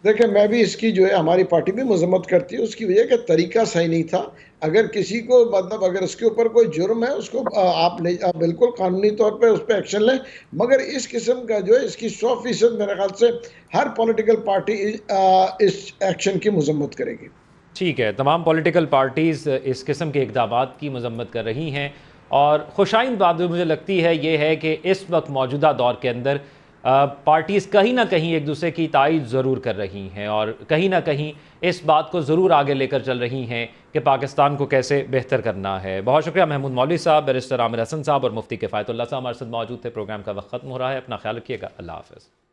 देखिए, मैं भी इसकी जो है हमारी पार्टी भी मजम्मत करती है। उसकी वजह का तरीका सही नहीं था। अगर किसी को मतलब अगर इसके ऊपर कोई जुर्म है उसको आप बिल्कुल कानूनी तौर पे उस पर एक्शन लें, मगर इस किस्म का जो है इसकी 100% मेरे ख्याल से हर पॉलिटिकल पार्टी इस एक्शन की मजम्मत करेगी। ठीक है, तमाम पॉलिटिकल पार्टीज़ इस किस्म के इक़दामात की मजम्मत कर रही हैं और खुशाइंद बात मुझे लगती है ये है कि इस वक्त मौजूदा दौर के अंदर पार्टीज़ कहीं ना कहीं एक दूसरे की तायीद ज़रूर कर रही हैं और कहीं ना कहीं इस बात को ज़रूर आगे लेकर चल रही हैं कि पाकिस्तान को कैसे बेहतर करना है। बहुत शुक्रिया महमूद मौलवी साहब, बैरिस्टर आमिर हसन साहब और मुफ्ती किफ़ायतुल्लाह साहब हमारे साथ मौजूद थे। प्रोग्राम का वक्त ख़त्म हो रहा है। अपना ख्याल रखिएगा। अल्लाह हाफ़िज़।